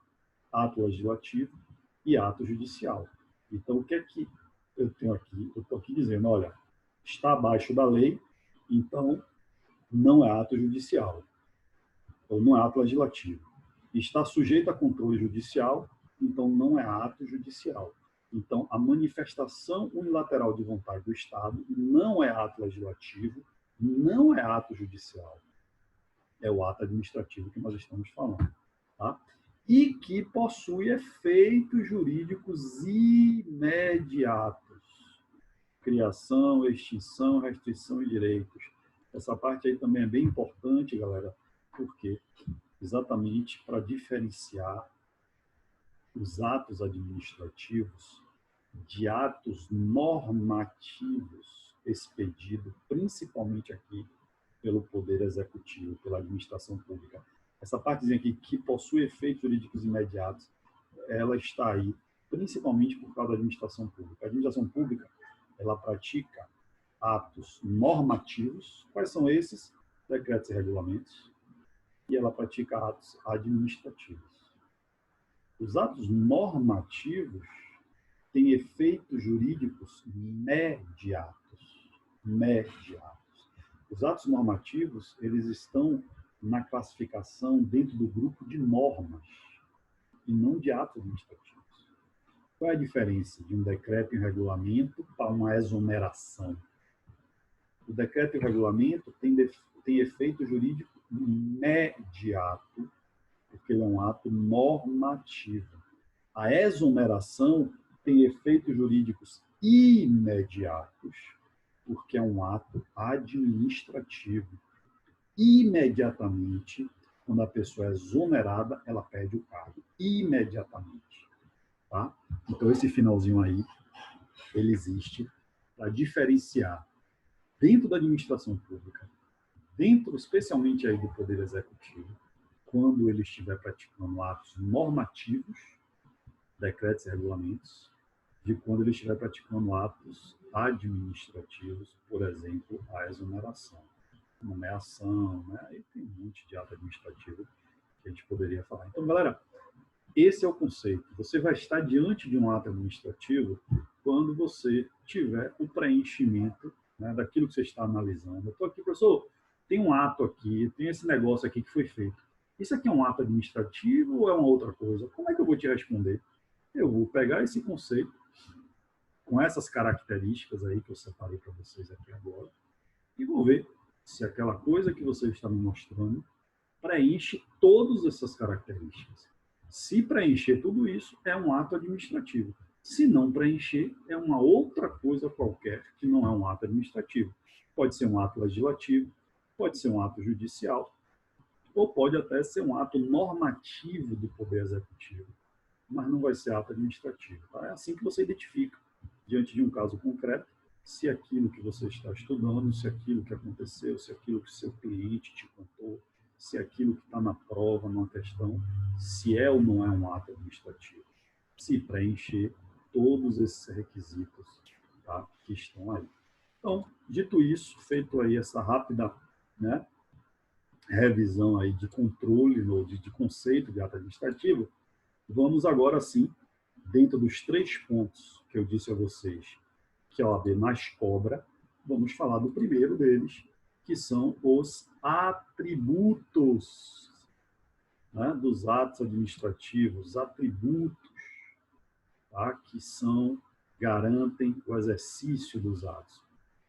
ato legislativo e ato judicial. Então, o que é que eu tenho aqui? Eu estou aqui dizendo, olha, está abaixo da lei, então não é ato judicial, ou não é ato legislativo. Está sujeito a controle judicial, então não é ato judicial. Então, a manifestação unilateral de vontade do Estado não é ato legislativo, não é ato judicial. É o ato administrativo que nós estamos falando. Tá? E que possui efeitos jurídicos imediatos. Criação, extinção, restrição e direitos. Essa parte aí também é bem importante, galera, porque exatamente para diferenciar os atos administrativos de atos normativos expedidos, principalmente aqui pelo Poder Executivo, pela administração pública. Essa partezinha aqui, que possui efeitos jurídicos imediatos, ela está aí principalmente por causa da administração pública. A administração pública, ela pratica atos normativos. Quais são esses? Decretos e regulamentos. E ela pratica atos administrativos. Os atos normativos têm efeitos jurídicos imediatos. Os atos normativos, eles estão na classificação dentro do grupo de normas e não de atos administrativos. Qual é a diferença de um decreto e um regulamento para uma exoneração? O decreto e o regulamento tem efeito jurídico imediato, porque ele é um ato normativo. A exoneração tem efeitos jurídicos imediatos, porque é um ato administrativo. Imediatamente, quando a pessoa é exonerada, ela perde o cargo. Imediatamente. Tá? Então, esse finalzinho aí, ele existe para diferenciar dentro da administração pública, dentro especialmente aí do Poder Executivo, quando ele estiver praticando atos normativos, decretos e regulamentos, de quando ele estiver praticando atos administrativos, por exemplo, a exoneração, nomeação, né? Aí tem um monte de ato administrativo que a gente poderia falar. Então, galera, esse é o conceito. Você vai estar diante de um ato administrativo quando você tiver o preenchimento, né, daquilo que você está analisando. Eu estou aqui, professor, tem um ato aqui, tem esse negócio aqui que foi feito. Isso aqui é um ato administrativo ou é uma outra coisa? Como é que eu vou te responder? Eu vou pegar esse conceito, com essas características aí que eu separei para vocês aqui agora, e vou ver se aquela coisa que você está me mostrando preenche todas essas características. Se preencher tudo isso, é um ato administrativo. Se não preencher, é uma outra coisa qualquer que não é um ato administrativo. Pode ser um ato legislativo, pode ser um ato judicial, ou pode até ser um ato normativo do Poder Executivo, mas não vai ser ato administrativo. Tá? É assim que você identifica, diante de um caso concreto, se aquilo que você está estudando, se aquilo que aconteceu, se aquilo que seu cliente te contou, se aquilo que está na prova, numa questão, se é ou não é um ato administrativo. Se preencher todos esses requisitos, tá, que estão aí. Então, dito isso, feito aí essa rápida, né, revisão aí de controle, de conceito de ato administrativo, vamos agora sim, dentro dos 3 pontos que eu disse a vocês, que a OAB mais cobra, vamos falar do primeiro deles, que são os atributos, né, dos atos administrativos, atributos, tá, que garantem o exercício dos atos.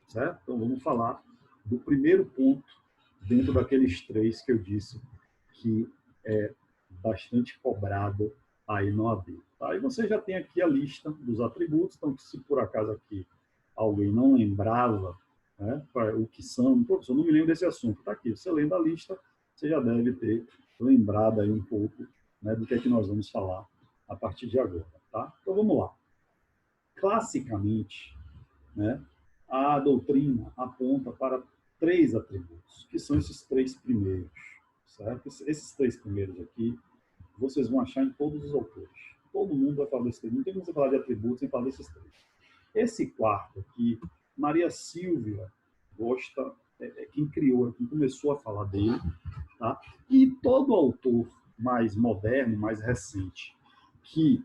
Certo? Então, vamos falar do primeiro ponto, dentro daqueles 3 que eu disse, que é bastante cobrado aí no OAB. Tá? E você já tem aqui a lista dos atributos, então, se por acaso aqui alguém não lembrava, né, o que são, professor, não me lembro desse assunto, está aqui, você lendo a lista, você já deve ter lembrado aí um pouco, né, do que é que nós vamos falar a partir de agora. Tá? Então, vamos lá. Classicamente, né, a doutrina aponta para 3 atributos, que são esses 3 primeiros. Certo? Esses 3 primeiros aqui, vocês vão achar em todos os autores. Todo mundo vai falar desses 3. Não tem como você falar de atributos sem falar desses 3. Esse quarto aqui, Maria Silvia gosta, quem criou, quem começou a falar dele, tá? E todo autor mais moderno, mais recente, que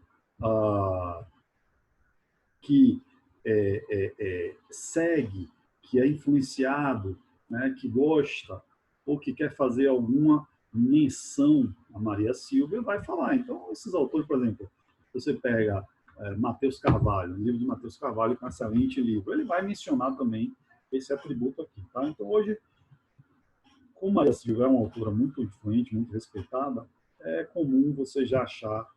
segue, que é influenciado, né, que gosta, ou que quer fazer alguma menção a Maria Silvia, vai falar. Então, esses autores, por exemplo, você pega Matheus Carvalho, um livro de Matheus Carvalho, com um excelente livro, ele vai mencionar também esse atributo aqui. Tá? Então, hoje, como Maria Silvia é uma autora muito influente, muito respeitada, é comum você já achar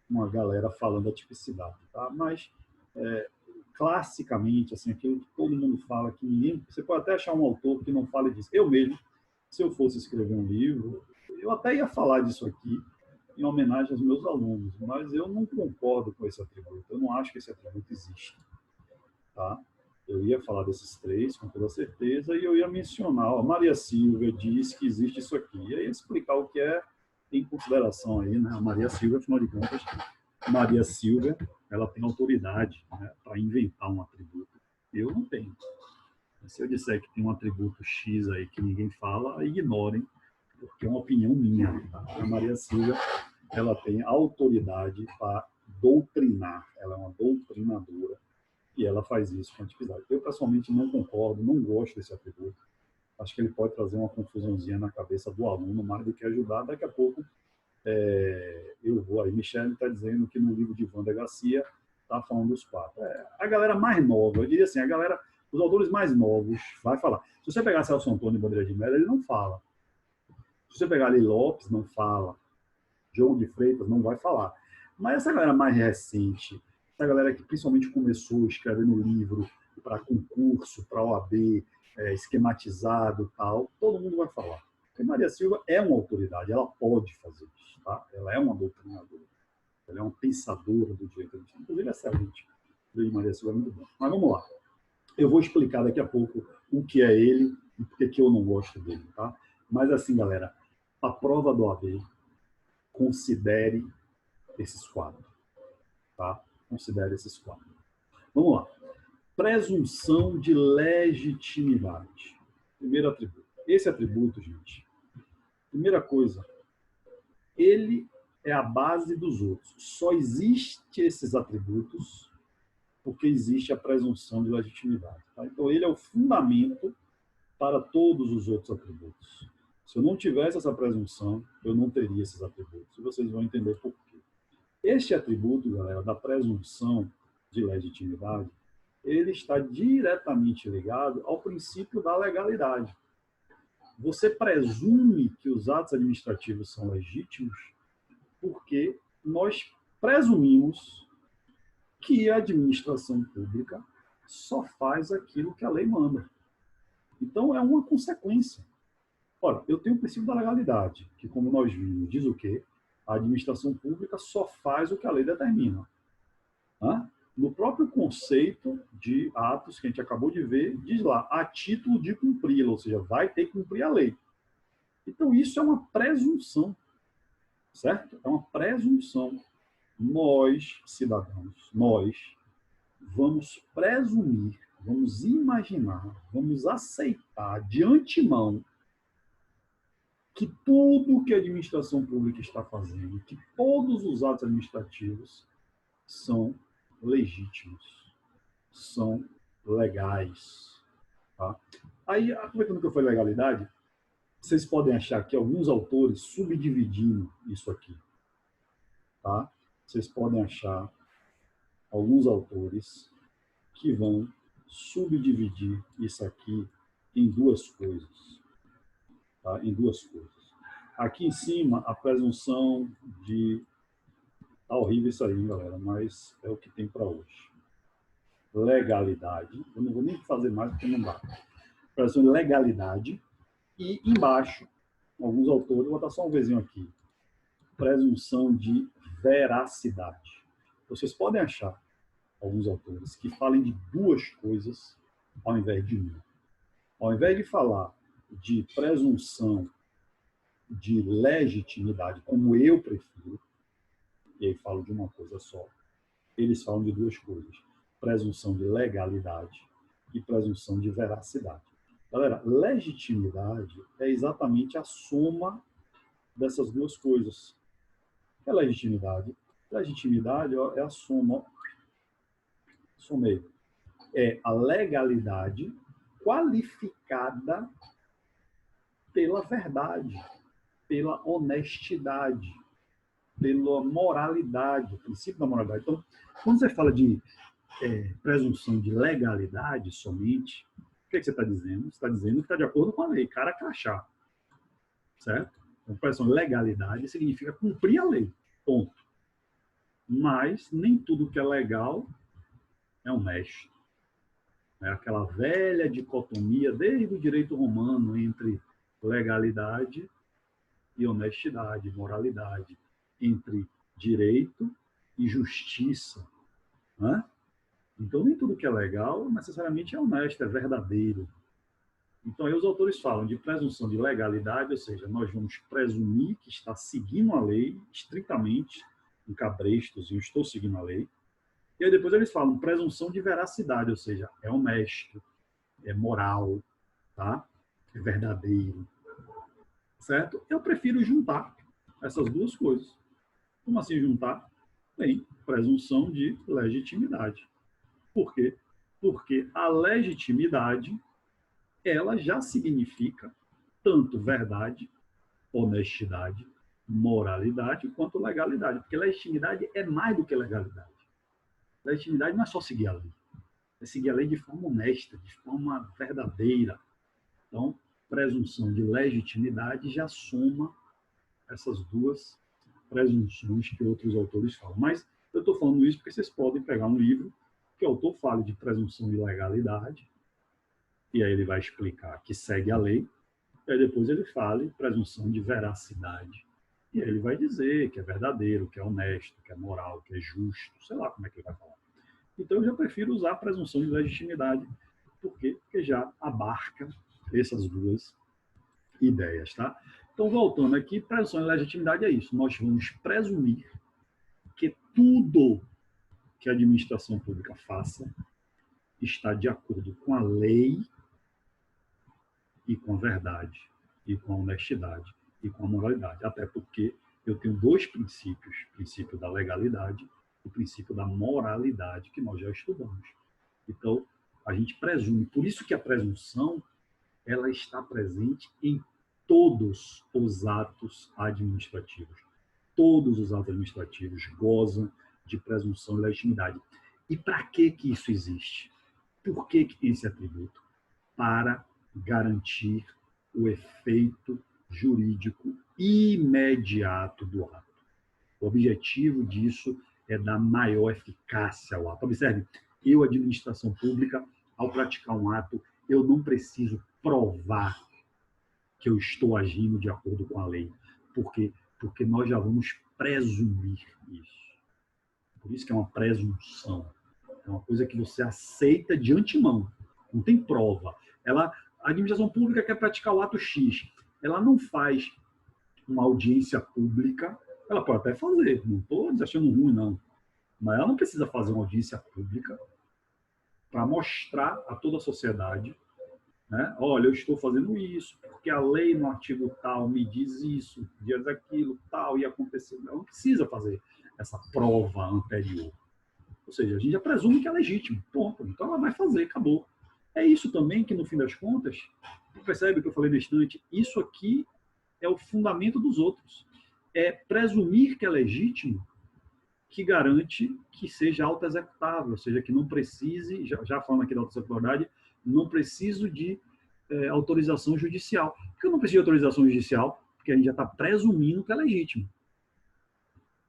uma galera falando da tipicidade. Tá? Mas, classicamente, assim, aquilo que todo mundo fala, que ninguém... Você pode até achar um autor que não fale disso. Eu mesmo, se eu fosse escrever um livro, eu até ia falar disso aqui em homenagem aos meus alunos, mas eu não concordo com esse atributo. Eu não acho que esse atributo existe. Tá? Eu ia falar desses 3, com toda certeza, e eu ia mencionar, ó, Maria Silvia diz que existe isso aqui. E aí explicar o que é em consideração aí, né? A Maria Silvia, afinal de contas, Maria Silvia, ela tem autoridade, né, para inventar um atributo. Eu não tenho. Se eu disser que tem um atributo X aí que ninguém fala, ignorem, porque é uma opinião minha. Tá? A Maria Silvia, ela tem autoridade para doutrinar. Ela é uma doutrinadora e ela faz isso com a tipicidade. Eu, pessoalmente, não concordo, não gosto desse atributo. Acho que ele pode trazer uma confusãozinha na cabeça do aluno, mais do que ajudar. Daqui a pouco, eu vou aí. Michele está dizendo que no livro de Wanda Garcia está falando dos 4. A galera mais nova, eu diria assim, a galera Os autores mais novos vai falar. Se você pegar Celso Antônio Bandeira de Mello, ele não fala. Se você pegar Lei Lopes, não fala. Diogo de Freitas não vai falar. Mas essa galera mais recente, essa galera que principalmente começou escrevendo livro para concurso, para OAB, esquematizado e tal, todo mundo vai falar. Porque Maria Silva é uma autoridade, ela pode fazer isso. Tá? Ela é uma doutrinadora, ela é uma pensadora do direito administrativo. Inclusive, excelente. O de Maria Silva é muito bom. Mas vamos lá. Eu vou explicar daqui a pouco o que é ele e por que eu não gosto dele. Tá? Mas assim, galera, a prova do OAB, considere esses quatro. Tá? Considere esses quatro. Vamos lá. Presunção de legitimidade. Primeiro atributo. Esse atributo, gente, primeira coisa, ele é a base dos outros. Só existe esses atributos porque existe a presunção de legitimidade. Tá? Então, ele é o fundamento para todos os outros atributos. Se eu não tivesse essa presunção, eu não teria esses atributos. E vocês vão entender por quê. Este atributo, galera, da presunção de legitimidade, ele está diretamente ligado ao princípio da legalidade. Você presume que os atos administrativos são legítimos porque nós presumimos que a administração pública só faz aquilo que a lei manda. Então, é uma consequência. Ora, eu tenho o princípio da legalidade, que, como nós vimos, diz o quê? A administração pública só faz o que a lei determina. No próprio conceito de atos que a gente acabou de ver, diz lá, a título de cumpri-la, ou seja, vai ter que cumprir a lei. Então, isso é uma presunção, certo? É uma presunção. Nós, cidadãos, nós vamos presumir, vamos imaginar, vamos aceitar de antemão que tudo que a administração pública está fazendo, que todos os atos administrativos são legítimos, são legais. Tá? Aí, aproveitando que eu falei legalidade, vocês podem achar que alguns autores subdividindo isso aqui. Tá? Vocês podem achar alguns autores que vão subdividir isso aqui em duas coisas. Tá? Em duas coisas. Aqui em cima, a presunção de... Tá horrível isso aí, hein, galera, mas é o que tem para hoje. Legalidade. Eu não vou nem fazer mais porque não dá. Presunção de legalidade. E embaixo, alguns autores, vou botar só um vizinho aqui. Presunção de veracidade. Vocês podem achar alguns autores que falem de duas coisas ao invés de uma. Ao invés de falar de presunção de legitimidade, como eu prefiro, e aí falo de uma coisa só, eles falam de duas coisas: presunção de legalidade e presunção de veracidade. Galera, legitimidade é exatamente a soma dessas duas coisas. O que é legitimidade? Legitimidade é a soma, somei, é a legalidade qualificada pela verdade, pela honestidade, pela moralidade, o princípio da moralidade. Então, quando você fala de presunção de legalidade somente, o que você está dizendo? Você está dizendo que está de acordo com a lei, cara crachá. Certo? Então, presunção de legalidade significa cumprir a lei, ponto. Mas nem tudo que é legal é honesto. É aquela velha dicotomia desde o direito romano entre legalidade e honestidade, moralidade, entre direito e justiça. Né? Então, nem tudo que é legal necessariamente é honesto, é verdadeiro. Então, aí os autores falam de presunção de legalidade, ou seja, nós vamos presumir que está seguindo a lei estritamente, em cabrestos, e eu estou seguindo a lei. E aí depois eles falam presunção de veracidade, ou seja, é honesto, é moral, tá? É verdadeiro. Certo? Eu prefiro juntar essas duas coisas. Como assim juntar? Bem, presunção de legitimidade. Por quê? Porque a legitimidade, ela já significa tanto verdade, honestidade, moralidade, quanto legalidade. Porque legitimidade é mais do que legalidade. Legitimidade não é só seguir a lei. é seguir a lei de forma honesta, de forma verdadeira. Então, presunção de legitimidade já soma essas duas presunções que outros autores falam. Mas eu estou falando isso porque vocês podem pegar um livro que o autor fale de presunção de legalidade, e aí ele vai explicar que segue a lei, e aí depois ele fale presunção de veracidade. E aí ele vai dizer que é verdadeiro, que é honesto, que é moral, que é justo, sei lá como é que ele vai falar. Então eu já prefiro usar a presunção de legitimidade. Por quê? Porque já abarca essas duas ideias, tá? Então, voltando aqui, presunção de legitimidade é isso. Nós vamos presumir que tudo que a administração pública faça está de acordo com a lei e com a verdade, e com a honestidade, e com a moralidade. Até porque eu tenho dois princípios, o princípio da legalidade e o princípio da moralidade, que nós já estudamos. Então, a gente presume. Por isso que a presunção ela está presente em todos os atos administrativos. Todos os atos administrativos gozam de presunção de legitimidade. E para que isso existe? Por que tem esse atributo? Para garantir o efeito jurídico imediato do ato. O objetivo disso é dar maior eficácia ao ato. Observe, eu, administração pública, ao praticar um ato, eu não preciso provar que eu estou agindo de acordo com a lei. Por quê? Porque nós já vamos presumir isso. Por isso que é uma presunção. É uma coisa que você aceita de antemão. Não tem prova. A administração pública quer praticar o ato X. Ela não faz uma audiência pública. Ela pode até fazer. Não estou achando ruim, não. Mas ela não precisa fazer uma audiência pública para mostrar a toda a sociedade, né? Olha, eu estou fazendo isso, porque a lei no artigo tal me diz isso, diz aquilo, tal, e aconteceu. Ela não precisa fazer essa prova anterior. Ou seja, a gente já presume que é legítimo. Ponto. Então ela vai fazer, acabou. É isso também que, no fim das contas, percebe o que eu falei na estante? Isso aqui é o fundamento dos outros. É presumir que é legítimo que garante que seja auto-executável, ou seja, que não precise, já falando aqui da auto-executabilidade, não preciso de autorização judicial. Por que eu não preciso de autorização judicial? Porque a gente já está presumindo que é legítimo.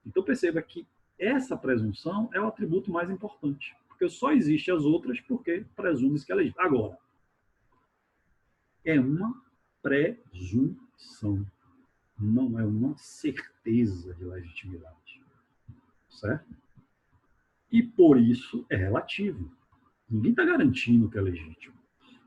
Então perceba que essa presunção é o atributo mais importante, porque só existem as outras porque presume-se que é legítimo. Agora, é uma presunção, não é uma certeza de legitimidade. Certo? E por isso é relativo. Ninguém está garantindo que é legítimo.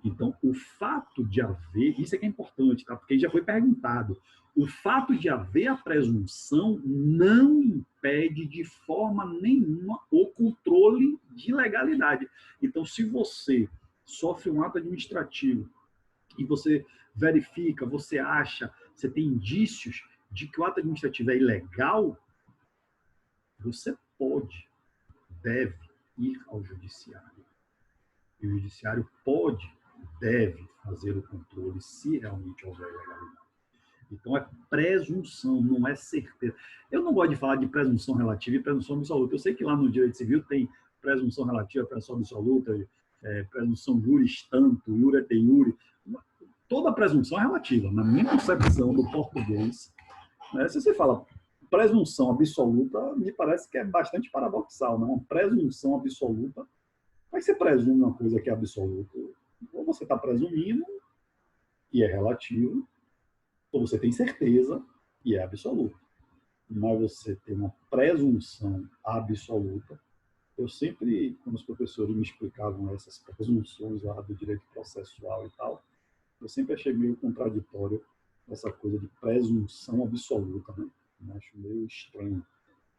Então, o fato de haver, isso é que é importante, tá? Porque já foi perguntado, o fato de haver a presunção não impede de forma nenhuma o controle de legalidade. Então, se você sofre um ato administrativo e você verifica, você acha, você tem indícios de que o ato administrativo é ilegal, você pode, deve ir ao judiciário. E o judiciário pode, deve fazer o controle se realmente houver ilegalidade. Então, é presunção, não é certeza. Eu não gosto de falar de presunção relativa e presunção absoluta. Eu sei que lá no direito civil tem presunção relativa, presunção absoluta, presunção juris tanto, iure et iure. Toda presunção é relativa. Na minha concepção do português, né, se você fala presunção absoluta, me parece que é bastante paradoxal, não? Uma presunção absoluta, mas você presume uma coisa que é absoluta, ou você está presumindo e é relativo, ou você tem certeza e é absoluto. Mas você tem uma presunção absoluta. Eu sempre, quando os professores me explicavam essas presunções lá do direito processual e tal, eu sempre achei meio contraditório essa coisa de presunção absoluta, né? Eu acho meio estranho,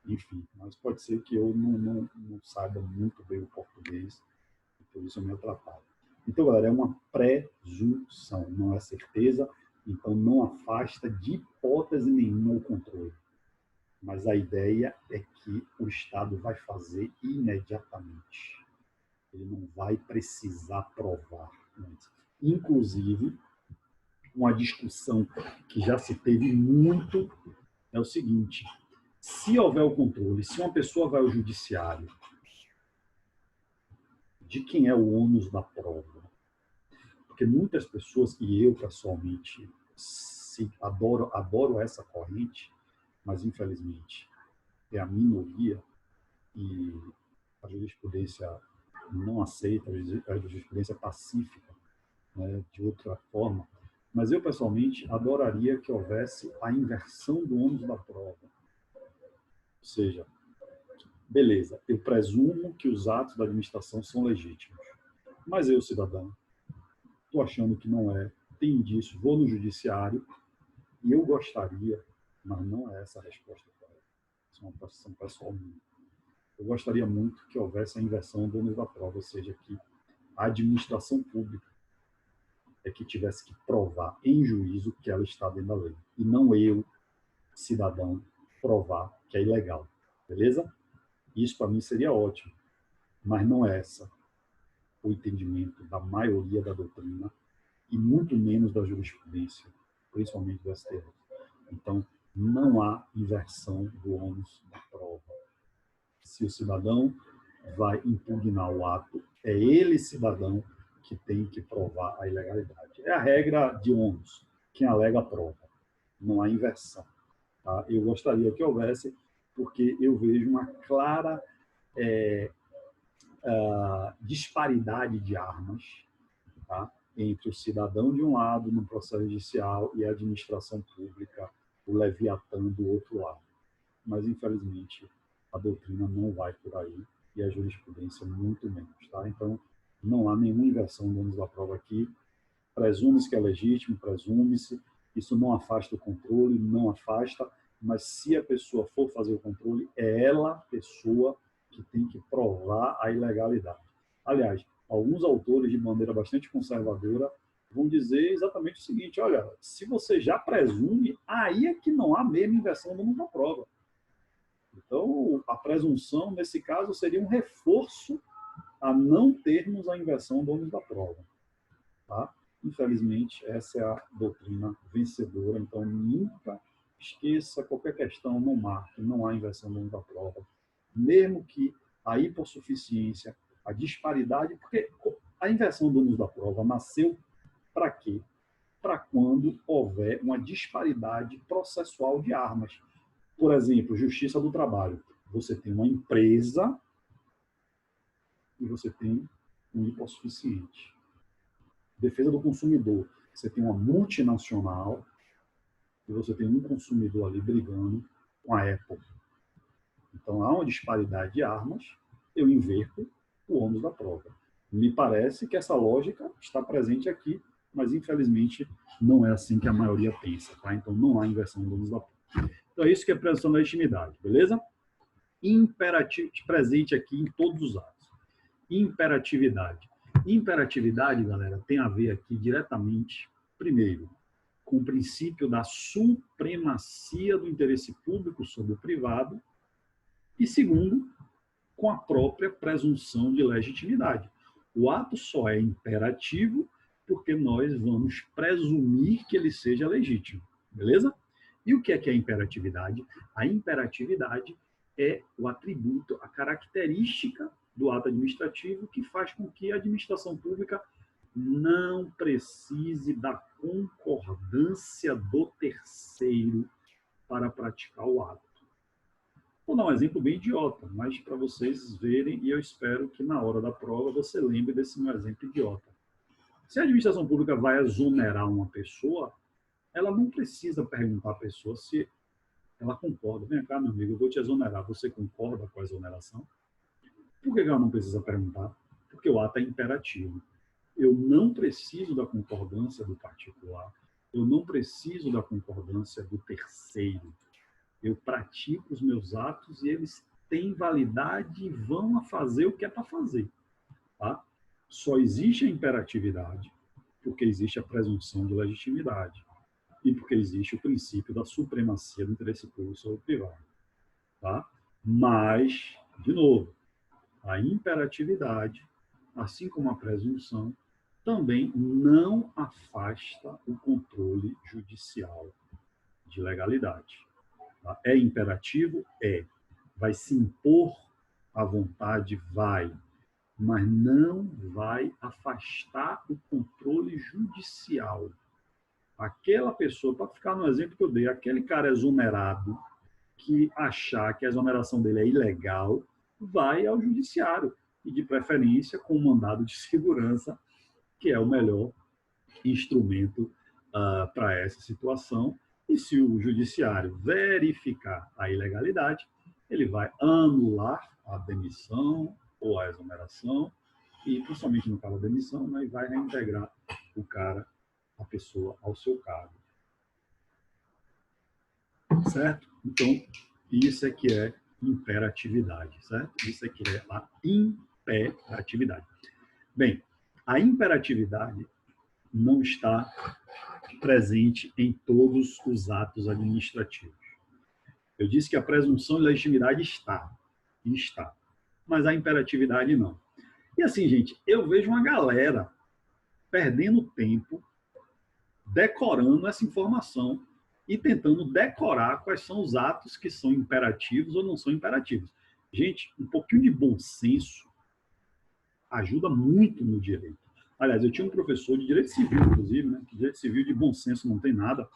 enfim, mas pode ser que eu não saiba muito bem o português, e por isso eu me atrapalho. Então, galera, é uma presunção, não é certeza, então não afasta de hipótese nenhuma o controle. Mas a ideia é que o Estado vai fazer imediatamente. Ele não vai precisar provar antes. Inclusive, uma discussão que já se teve muito é o seguinte: se houver o controle, se uma pessoa vai ao judiciário, de quem é o ônus da prova. Porque muitas pessoas, e eu pessoalmente adoro essa corrente, mas infelizmente é a minoria, e a jurisprudência não aceita, a jurisprudência pacífica, né, de outra forma. Mas eu, pessoalmente, adoraria que houvesse a inversão do ônus da prova. Ou seja, beleza, eu presumo que os atos da administração são legítimos, mas eu, cidadão, estou achando que não é, tem indício, vou no judiciário e eu gostaria, mas não é essa a resposta correta, isso é uma posição pessoal minha. Eu gostaria muito que houvesse a inversão do ônus da prova, ou seja, que a administração pública é que tivesse que provar em juízo que ela está dentro da lei, e não eu, cidadão, provar que é ilegal, beleza? Isso para mim seria ótimo, mas não é essa o entendimento da maioria da doutrina e muito menos da jurisprudência, principalmente do STF. Então, não há inversão do ônus da prova. Se o cidadão vai impugnar o ato, é ele, cidadão, que tem que provar a ilegalidade. É a regra de ônus. Quem alega, prova. Não há inversão. Tá? Eu gostaria que houvesse, porque eu vejo uma clara disparidade de armas, tá? Entre o cidadão de um lado no processo judicial e a administração pública, o Leviatã do outro lado. Mas, infelizmente, a doutrina não vai por aí e a jurisprudência muito menos. Tá? Então, não há nenhuma inversão do ônus da prova aqui. Presume-se que é legítimo, presume-se. Isso não afasta o controle, não afasta, mas se a pessoa for fazer o controle, é ela a pessoa que tem que provar a ilegalidade. Aliás, alguns autores de maneira bastante conservadora vão dizer exatamente o seguinte: olha, se você já presume, aí é que não há mesmo inversão do ônus da prova. Então, a presunção, nesse caso, seria um reforço a não termos a inversão do ônus da prova. Tá? Infelizmente, essa é a doutrina vencedora. Então, nunca esqueça qualquer questão, não marque, não há inversão do ônus da prova. Mesmo que a hipossuficiência, a disparidade, porque a inversão do ônus da prova nasceu para quê? Para quando houver uma disparidade processual de armas. Por exemplo, Justiça do Trabalho. Você tem uma empresa e você tem um hipossuficiente. Defesa do consumidor. Você tem uma multinacional e você tem um consumidor ali brigando com a Apple. Então, há uma disparidade de armas, eu inverto o ônus da prova. Me parece que essa lógica está presente aqui, mas, infelizmente, não é assim que a maioria pensa. Tá? Então, não há inversão do ônus da prova. Então, é isso que é a presunção da legitimidade, beleza? Imperativo, presente aqui em todos os atos. Imperatividade. Imperatividade, galera, tem a ver aqui diretamente, primeiro, com o princípio da supremacia do interesse público sobre o privado e, segundo, com a própria presunção de legitimidade. O ato só é imperativo porque nós vamos presumir que ele seja legítimo, beleza? E o que é a imperatividade? A imperatividade é o atributo, a característica do ato administrativo que faz com que a administração pública não precise da concordância do terceiro para praticar o ato. Vou dar um exemplo bem idiota, mas para vocês verem, e eu espero que na hora da prova você lembre desse meu exemplo idiota. Se a administração pública vai exonerar uma pessoa, ela não precisa perguntar à pessoa se ela concorda. Vem cá, meu amigo, eu vou te exonerar. Você concorda com a exoneração? Por que ela não precisa perguntar? Porque o ato é imperativo. Eu não preciso da concordância do particular. Eu não preciso da concordância do terceiro. Eu pratico os meus atos e eles têm validade e vão a fazer o que é para fazer. Tá? Só existe a imperatividade porque existe a presunção de legitimidade e porque existe o princípio da supremacia do interesse público sobre o privado. Tá? Mas, de novo, a imperatividade, assim como a presunção, também não afasta o controle judicial de legalidade. Tá? É imperativo? É. Vai se impor à vontade? Vai. mas não vai afastar o controle judicial. Aquela pessoa, para ficar no exemplo que eu dei, aquele cara exonerado que achar que a exoneração dele é ilegal, vai ao judiciário, e de preferência com um mandado de segurança, que é o melhor instrumento para essa situação. E se o judiciário verificar a ilegalidade, ele vai anular a demissão ou a exoneração, e principalmente no caso da demissão, né, e vai reintegrar o cara, a pessoa, ao seu cargo. Certo? Então, isso é que é imperatividade, certo? Isso é que é a imperatividade. Bem, a imperatividade não está presente em todos os atos administrativos. Eu disse que a presunção de legitimidade está, mas a imperatividade não. E assim, gente, eu vejo uma galera perdendo tempo decorando essa informação e tentando decorar quais são os atos que são imperativos ou não são imperativos. Gente, um pouquinho de bom senso ajuda muito no direito. Aliás, eu tinha um professor de direito civil, inclusive, né? Direito civil de bom senso não tem nada.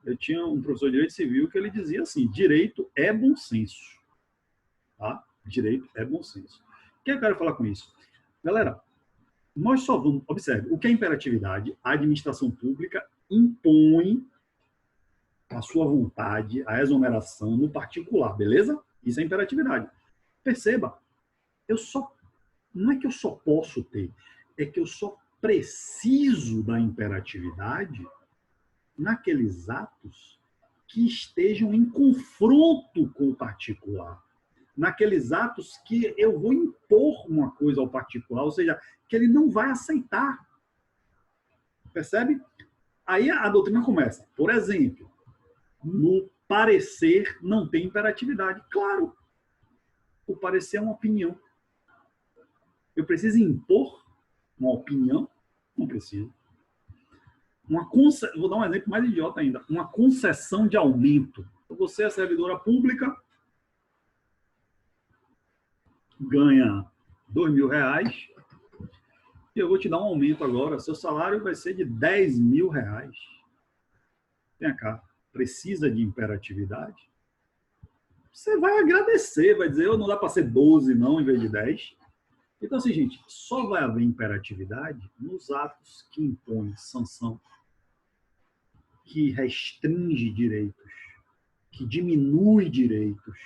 Eu tinha um professor de direito civil que ele dizia assim: direito é bom senso. Tá? Direito é bom senso. O que eu quero falar com isso? Galera, nós só vamos... Observe, o que é imperatividade? A administração pública impõe a sua vontade, a exoneração no particular, beleza? Isso é imperatividade. Perceba, não é que eu só posso ter, é que eu só preciso da imperatividade naqueles atos que estejam em confronto com o particular. Naqueles atos que eu vou impor uma coisa ao particular, ou seja, que ele não vai aceitar. Percebe? Aí a doutrina começa. Por exemplo, no parecer não tem imperatividade. Claro, o parecer é uma opinião. Eu preciso impor uma opinião? Não preciso. Vou dar um exemplo mais idiota ainda. Uma concessão de aumento. Você é servidora pública, ganha R$2.000, e eu vou te dar um aumento agora. Seu salário vai ser de R$10.000. Vem cá, precisa de imperatividade? Você vai agradecer, vai dizer, não dá para ser 12 não, em vez de 10. Então, assim, gente, só vai haver imperatividade nos atos que impõem sanção, que restringe direitos, que diminui direitos,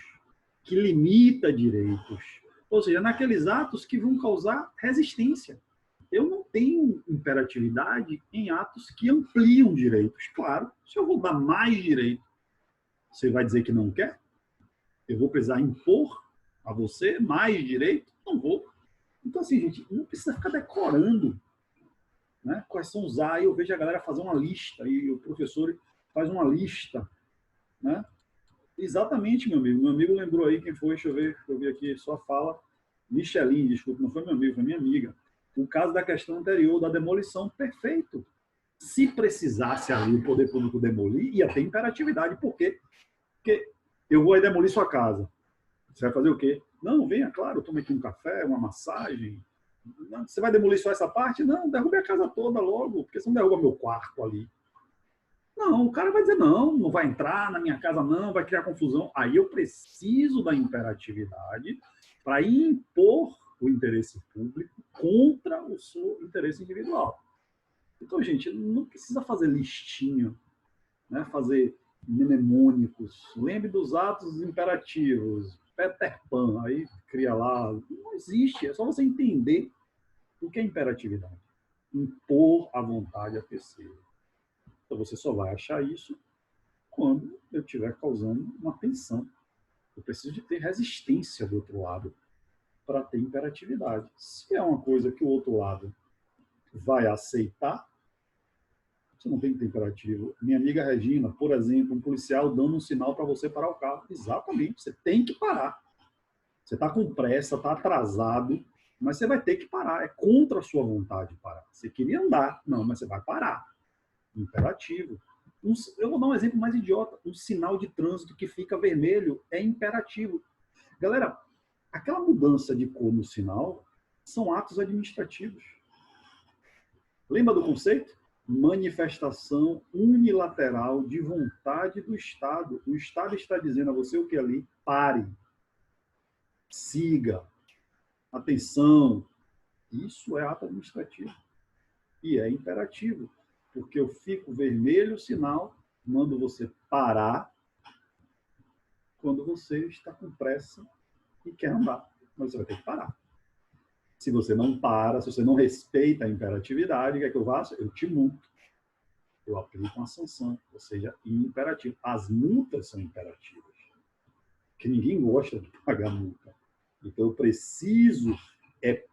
que limita direitos. Ou seja, naqueles atos que vão causar resistência. Eu não tenho imperatividade em atos que ampliam direitos. Claro, se eu vou dar mais direito, você vai dizer que não quer? Eu vou precisar impor a você mais direito? Não vou. Então, assim, gente, não precisa ficar decorando, né, quais são os A. Eu vejo a galera fazer uma lista, e o professor faz uma lista, né? Exatamente, meu amigo. Meu amigo lembrou aí quem foi, deixa eu ver aqui sua fala. Michelin, desculpa, não foi meu amigo, foi minha amiga. O caso da questão anterior, da demolição, perfeito. Se precisasse ali o poder público demolir, ia ter imperatividade. Por quê? Porque eu vou aí demolir sua casa. Você vai fazer o quê? Não, venha, claro, tome aqui um café, uma massagem. Não, você vai demolir só essa parte? Não, derrube a casa toda logo, porque você não derruba meu quarto ali. Não, o cara vai dizer, não, não vai entrar na minha casa, não, vai criar confusão. Aí eu preciso da imperatividade para impor o interesse público contra o seu interesse individual. Então, gente, não precisa fazer listinha, né? Fazer mnemônicos. Lembre dos atos imperativos. Peter Pan, aí cria lá. Não existe, é só você entender o que é imperatividade. Impor a vontade a terceiro. Então, você só vai achar isso quando eu estiver causando uma tensão. Eu preciso de ter resistência do outro lado para ter imperatividade. Se é uma coisa que o outro lado vai aceitar, você não tem que ter imperativo. Minha amiga Regina, por exemplo, um policial dando um sinal para você parar o carro. Exatamente, você tem que parar. Você está com pressa, está atrasado, mas você vai ter que parar. É contra a sua vontade parar. Você queria andar, não, mas você vai parar. Imperativo. Eu vou dar um exemplo mais idiota. Um sinal de trânsito que fica vermelho é imperativo. Galera, aquela mudança de cor no sinal são atos administrativos. Lembra do conceito? Manifestação unilateral de vontade do Estado. O Estado está dizendo a você o que ali? Pare, siga, atenção. Isso é ato administrativo. E é imperativo, porque eu fico vermelho o sinal, mando você parar quando você está com pressa e quer andar. Mas você vai ter que parar. Se você não para, se você não respeita a imperatividade, o que é que eu faço? Eu te multo. Eu aplico uma sanção, ou seja, imperativo. As multas são imperativas, porque ninguém gosta de pagar multa. Então, eu preciso,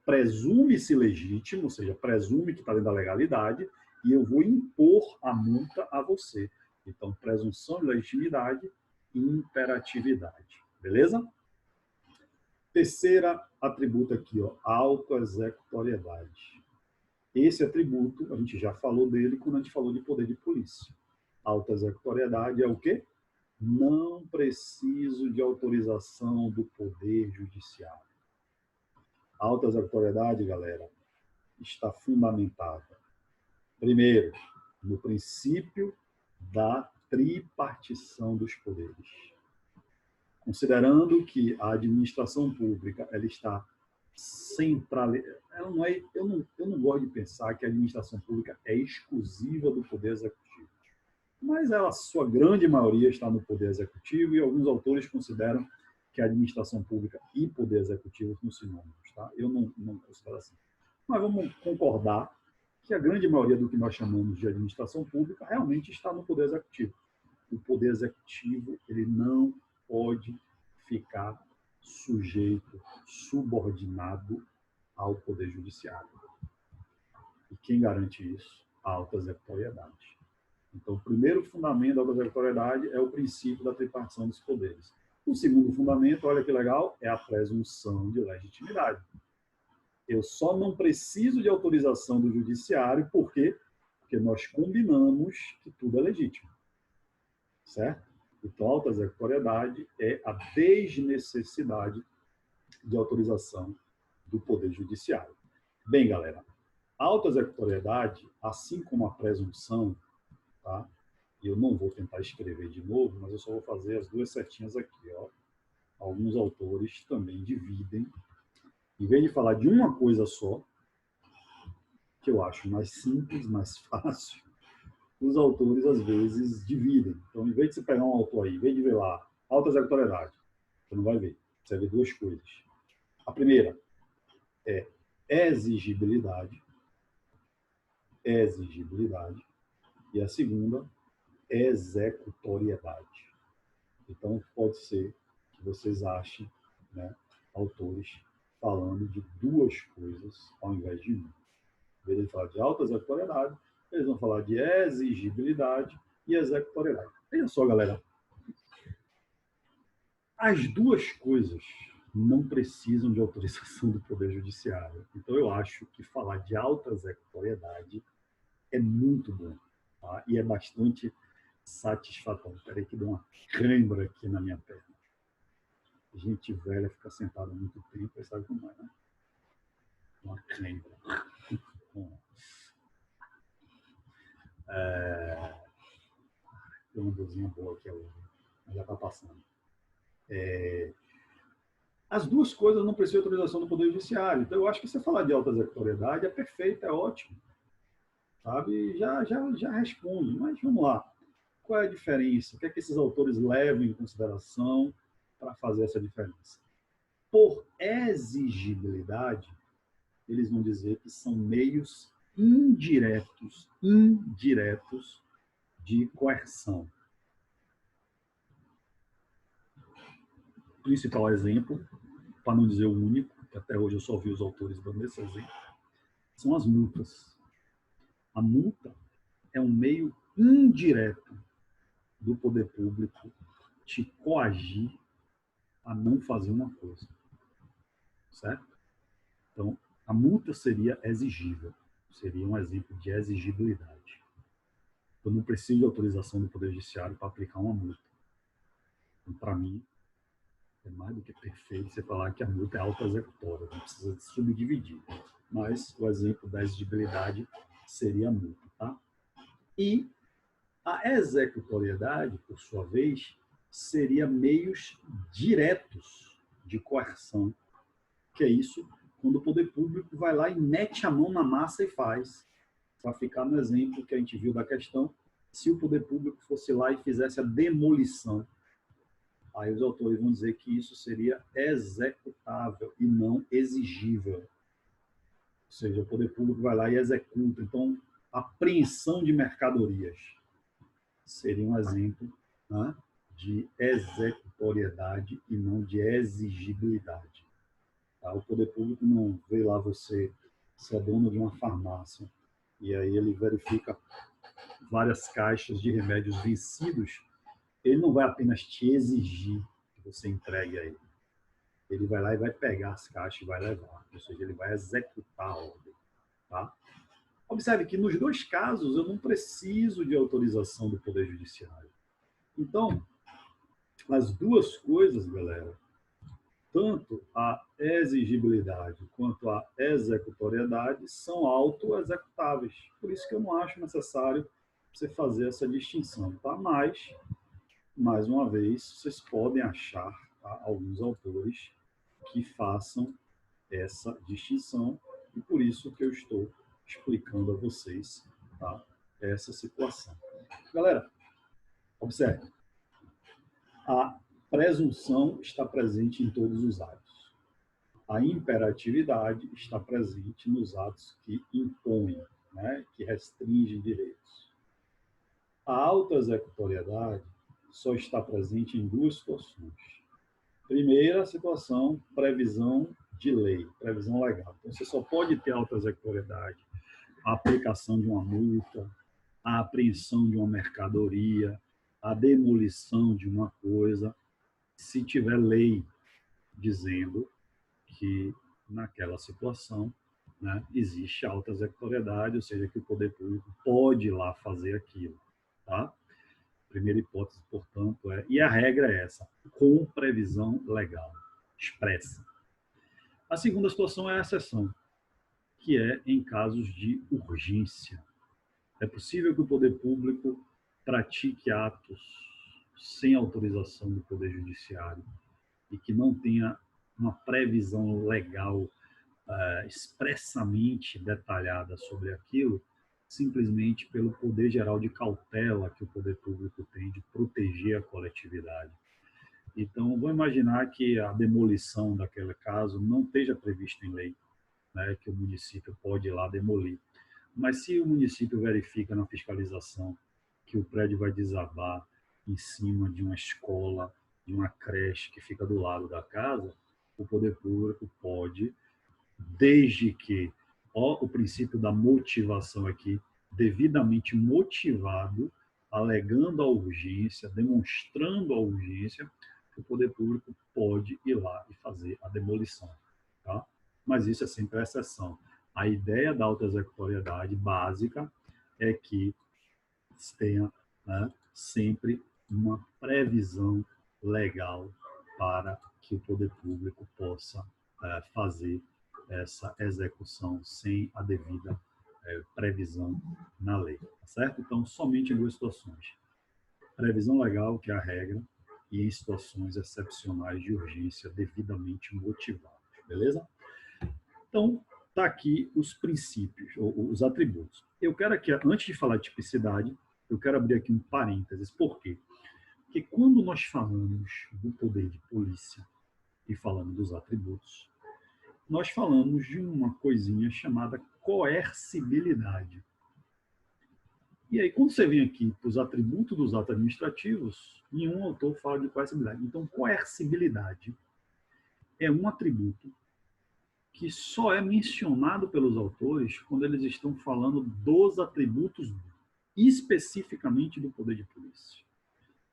presume-se legítimo, ou seja, presume que está dentro da legalidade, e eu vou impor a multa a você. Então, presunção de legitimidade e imperatividade. Beleza? Terceira atributo aqui, ó, autoexecutoriedade. Esse atributo, a gente já falou dele quando a gente falou de poder de polícia. Autoexecutoriedade é o quê? Não preciso de autorização do Poder Judiciário. A autoexecutoriedade, galera, está fundamentada, primeiro, no princípio da tripartição dos poderes. Considerando que a administração pública ela está centralizada, eu não gosto de pensar que a administração pública é exclusiva do Poder Executivo, mas ela, a sua grande maioria está no Poder Executivo e alguns autores consideram que a administração pública e Poder Executivo são sinônimos. Tá? Eu não considero assim. Mas vamos concordar que a grande maioria do que nós chamamos de administração pública realmente está no Poder Executivo. O Poder Executivo ele não pode ficar sujeito, subordinado ao Poder Judiciário. E quem garante isso? A autoexecutoriedade. Então, o primeiro fundamento da autoexecutoriedade é o princípio da tripartição dos poderes. O segundo fundamento, olha que legal, é a presunção de legitimidade. Eu só não preciso de autorização do judiciário, por quê? Porque nós combinamos que tudo é legítimo. Certo? Então, a autoexecutoriedade é a desnecessidade de autorização do Poder Judiciário. Bem, galera, a autoexecutoriedade, assim como a presunção, tá? Eu não vou tentar escrever de novo, mas eu só vou fazer as duas setinhas aqui. Ó. Alguns autores também dividem. Em vez de falar de uma coisa só, que eu acho mais simples, mais fácil, os autores, às vezes, dividem. Então, em vez de você pegar um autor aí, em vez de ver lá autoexecutoriedade, você não vai ver. Você vai ver duas coisas. A primeira é exigibilidade. Exigibilidade. E a segunda, executoriedade. Então, pode ser que vocês achem, né, autores falando de duas coisas ao invés de uma. Em vez de falar de autoexecutoriedade, eles vão falar de exigibilidade e executoriedade. Veja só, galera. As duas coisas não precisam de autorização do Poder Judiciário. Então, eu acho que falar de autoexecutoriedade é muito bom. Tá? E é bastante satisfatório. Espera aí que deu uma cãibra aqui na minha perna. Gente velha fica sentada muito tempo, você sabe como é, né? Uma cãibra. Tem uma dorzinha boa aqui agora, mas já está passando. As duas coisas não precisam de autorização do Poder Judiciário. Então, eu acho que você falar de autoexecutoriedade é perfeito, é ótimo. Sabe? Já responde. Mas vamos lá. Qual é a diferença? O que é que esses autores levam em consideração para fazer essa diferença? Por exigibilidade, eles vão dizer que são meios indiretos de coerção. O principal exemplo, para não dizer o único, que até hoje eu só vi os autores dando esse exemplo, são as multas. A multa é um meio indireto do poder público te coagir a não fazer uma coisa. Certo? Então, a multa seria exigível. Seria um exemplo de exigibilidade. Eu não preciso de autorização do Poder Judiciário para aplicar uma multa. Então, para mim, É mais do que perfeito você falar que a multa é autoexecutória, não precisa subdividir. Mas o exemplo da exigibilidade seria a multa, tá? E a executoriedade, por sua vez, seria meios diretos de coerção, que é isso quando o poder público vai lá e mete a mão na massa e faz. Para ficar no exemplo que a gente viu da questão, se o poder público fosse lá e fizesse a demolição, aí os autores vão dizer que isso seria executável e não exigível. Ou seja, o poder público vai lá e executa. Então, apreensão de mercadorias seria um exemplo, né, de executoriedade e não de exigibilidade. Tá? O poder público não vê lá você é dono de uma farmácia e aí ele verifica várias caixas de remédios vencidos, ele não vai apenas te exigir que você entregue a ele. Ele vai lá e vai pegar as caixas e vai levar. Ou seja, ele vai executar a ordem. Tá? Observe que nos dois casos eu não preciso de autorização do Poder Judiciário. Então, as duas coisas, galera, tanto a exigibilidade quanto a executoriedade são auto-executáveis. Por isso que eu não acho necessário você fazer essa distinção. Tá? Mas, mais uma vez, vocês podem achar, tá, alguns autores que façam essa distinção e por isso que eu estou explicando a vocês, tá, essa situação. Galera, observe. A presunção está presente em todos os atos. A imperatividade está presente nos atos que impõem, né, que restringem direitos. A autoexecutoriedade só está presente em duas situações. Primeira situação, previsão de lei, previsão legal. Então, você só pode ter autoexecutoriedade, a aplicação de uma multa, a apreensão de uma mercadoria, a demolição de uma coisa, se tiver lei dizendo que naquela situação, né, existe autoexecutoriedade, ou seja, que o poder público pode ir lá fazer aquilo. Tá? Primeira hipótese, portanto, e a regra é essa, com previsão legal, expressa. A segunda situação é a exceção, que é em casos de urgência. É possível que o poder público pratique atos sem autorização do Poder Judiciário e que não tenha uma previsão legal expressamente detalhada sobre aquilo, simplesmente pelo poder geral de cautela que o poder público tem de proteger a coletividade. Então, vou imaginar que a demolição daquele caso não esteja prevista em lei, né, que o município pode ir lá demolir. Mas se o município verifica na fiscalização que o prédio vai desabar em cima de uma escola, de uma creche que fica do lado da casa, o poder público pode, desde que o princípio da motivação aqui, devidamente motivado, alegando a urgência, demonstrando a urgência, o poder público pode ir lá e fazer a demolição. Tá? Mas isso é sempre a exceção. A ideia da autoexecutoriedade básica é que tenha, né, sempre uma previsão legal para que o poder público possa fazer essa execução sem a devida previsão na lei, tá certo? Então, somente em duas situações. Previsão legal, que é a regra, e em situações excepcionais de urgência devidamente motivadas, beleza? Então, tá aqui os princípios, os atributos. Eu quero aqui, antes de falar de tipicidade, eu quero abrir aqui um parênteses. Por quê? Porque quando nós falamos do poder de polícia e falamos dos atributos, nós falamos de uma coisinha chamada coercibilidade. E aí, quando você vem aqui para os atributos dos atos administrativos, nenhum autor fala de coercibilidade. Então, coercibilidade é um atributo que só é mencionado pelos autores quando eles estão falando dos atributos especificamente do poder de polícia.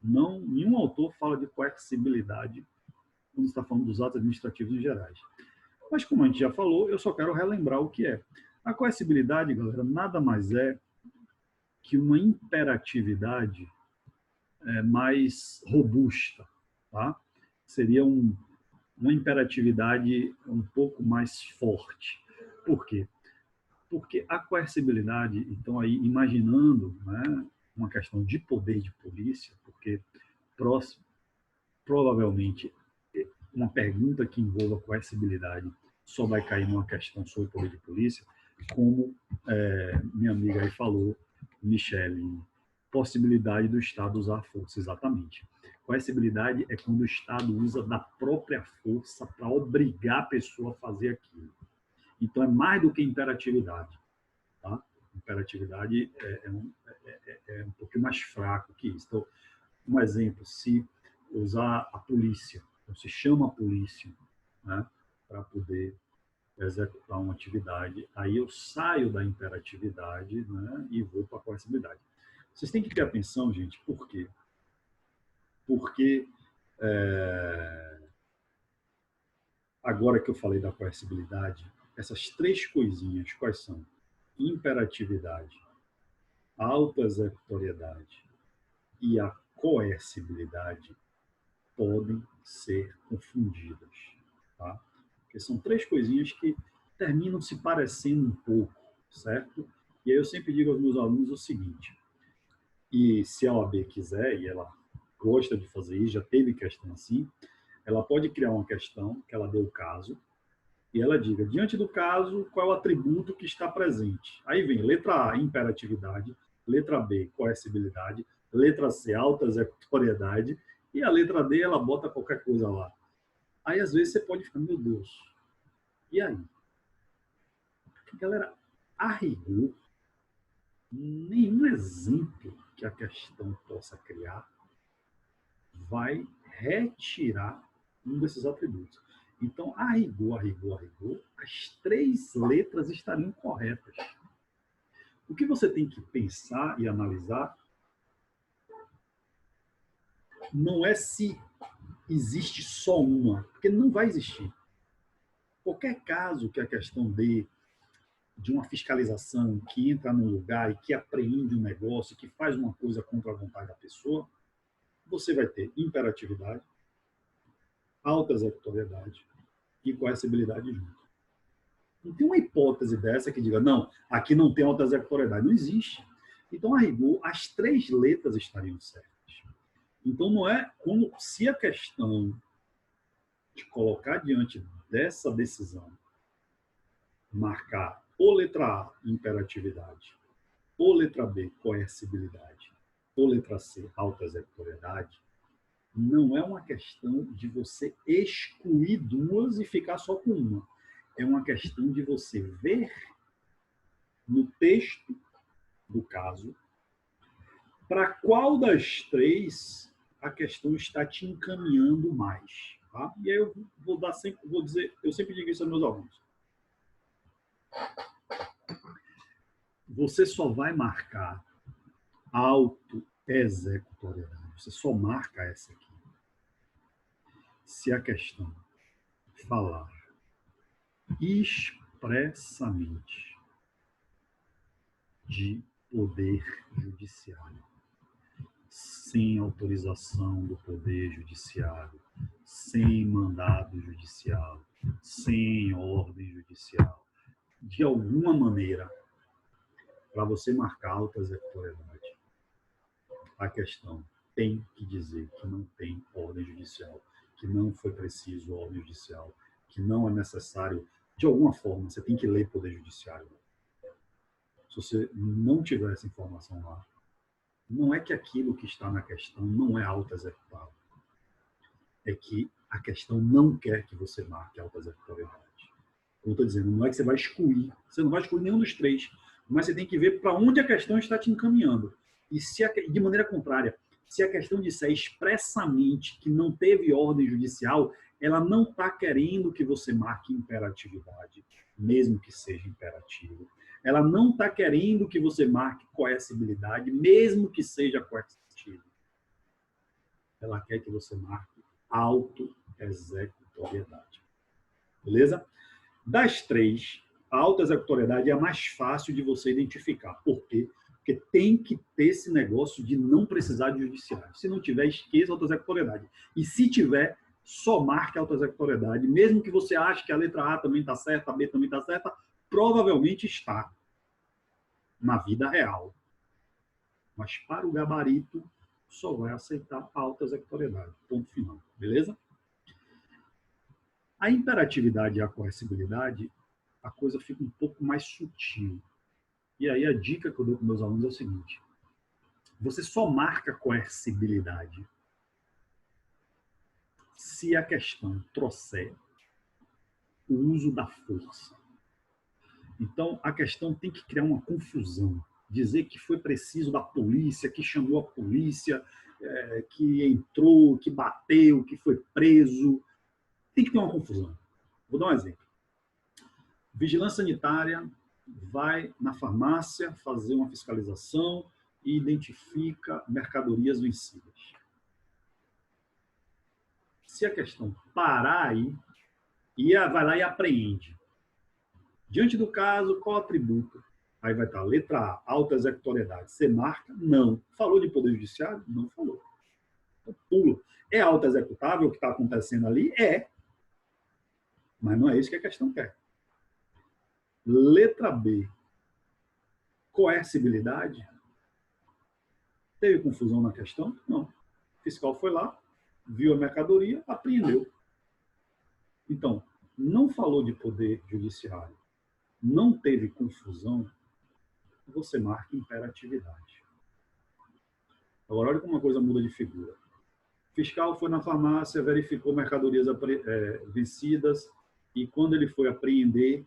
Não, nenhum autor fala de coercibilidade quando está falando dos atos administrativos em gerais. Mas, como a gente já falou, eu só quero relembrar o que é. A coercibilidade, galera, nada mais é que uma imperatividade mais robusta. Tá? seria uma imperatividade um pouco mais forte. Por quê? Porque a coercibilidade, então, aí, imaginando, né, uma questão de poder de polícia, porque provavelmente uma pergunta que envolva coercibilidade só vai cair numa questão sobre o poder de polícia, como minha amiga aí falou, Michele, possibilidade do Estado usar a força, exatamente. Coercibilidade é quando o Estado usa da própria força para obrigar a pessoa a fazer aquilo. Então, é mais do que imperatividade. Tá? Imperatividade é um pouquinho mais fraco que isso. Então, um exemplo, se usar a polícia, então se chama a polícia, né, para poder executar uma atividade, aí eu saio da imperatividade, né, e vou para a coercibilidade. Vocês têm que ter atenção, gente, por quê? Porque agora que eu falei da coercibilidade, essas três coisinhas, quais são? Imperatividade, autoexecutoriedade e a coercibilidade podem ser confundidas, tá? Porque são três coisinhas que terminam se parecendo um pouco, certo? E aí eu sempre digo aos meus alunos o seguinte, e se a OAB quiser, e ela gosta de fazer isso, já teve questão assim, ela pode criar uma questão que ela dê o caso, e ela diga, diante do caso, qual é o atributo que está presente. Aí vem letra A, imperatividade, letra B, coercibilidade, letra C, autoexecutoriedade, e a letra D, ela bota qualquer coisa lá. Aí, às vezes, você pode ficar, meu Deus, e aí? Porque, galera, a rigor, nenhum exemplo que a questão possa criar vai retirar um desses atributos. Então, a rigor, as três letras estariam corretas. O que você tem que pensar e analisar não é se existe só uma, porque não vai existir. Qualquer caso que a questão de uma fiscalização que entra num lugar e que apreende um negócio, que faz uma coisa contra a vontade da pessoa, você vai ter imperatividade, autoexecutoriedade e coercibilidade junto. Não tem uma hipótese dessa que diga, não, aqui não tem autoexecutoriedade. Não existe. Então, a rigor, as três letras estariam certas. Então, não é como se a questão de colocar diante dessa decisão, marcar ou letra A, imperatividade, ou letra B, coercibilidade, ou letra C, autoexecutoriedade, não é uma questão de você excluir duas e ficar só com uma. É uma questão de você ver no texto do caso para qual das três a questão está te encaminhando mais. Tá? E aí eu vou dizer, eu sempre digo isso aos meus alunos. Você só vai marcar autoexecutoriedade. Você só marca essa aqui se a questão falar expressamente de poder judiciário, sem autorização do poder judiciário, sem mandado judicial, sem ordem judicial. De alguma maneira, para você marcar autoexecutoriedade, a questão tem que dizer que não tem ordem judicial, que não foi preciso ordem judicial, que não é necessário, de alguma forma, você tem que ler Poder Judiciário. Se você não tiver essa informação lá, não é que aquilo que está na questão não é autoexecutável, é que a questão não quer que você marque autoexecutoriedade. Como eu estou dizendo, não é que você vai excluir, você não vai excluir nenhum dos três, mas você tem que ver para onde a questão está te encaminhando. E se de maneira contrária, se a questão disser expressamente que não teve ordem judicial, ela não está querendo que você marque imperatividade, mesmo que seja imperativo. Ela não está querendo que você marque coercibilidade, mesmo que seja coercitivo. Ela quer que você marque autoexecutoriedade. Beleza? Das três, a autoexecutoriedade é a mais fácil de você identificar. Por quê? Porque tem que ter esse negócio de não precisar de judiciário. Se não tiver, esqueça a autoexecutoriedade. E se tiver, só marque a autoexecutoriedade, mesmo que você ache que a letra A também está certa, a B também está certa, provavelmente está na vida real. Mas para o gabarito, só vai aceitar a autoexecutoriedade. Ponto final. Beleza? A imperatividade e a coercibilidade, a coisa fica um pouco mais sutil. E aí a dica que eu dou para meus alunos é o seguinte: você só marca coercibilidade se a questão trouxer o uso da força. Então, a questão tem que criar uma confusão. Dizer que foi preciso da polícia, que chamou a polícia, que entrou, que bateu, que foi preso. Tem que ter uma confusão. Vou dar um exemplo. Vigilância sanitária vai na farmácia fazer uma fiscalização e identifica mercadorias vencidas. Se a questão parar aí, vai lá e apreende. Diante do caso, qual atributo? Aí vai estar letra A, autoexecutoriedade. Você marca? Não. Falou de poder judiciário? Não falou. Então, pula. É autoexecutável o que está acontecendo ali? É. Mas não é isso que a questão quer. Letra B, coercibilidade. Teve confusão na questão? Não. O fiscal foi lá, viu a mercadoria, apreendeu. Então, não falou de poder judiciário, não teve confusão, você marca imperatividade. Agora, olha como uma coisa muda de figura. O fiscal foi na farmácia, verificou mercadorias vencidas e quando ele foi apreender,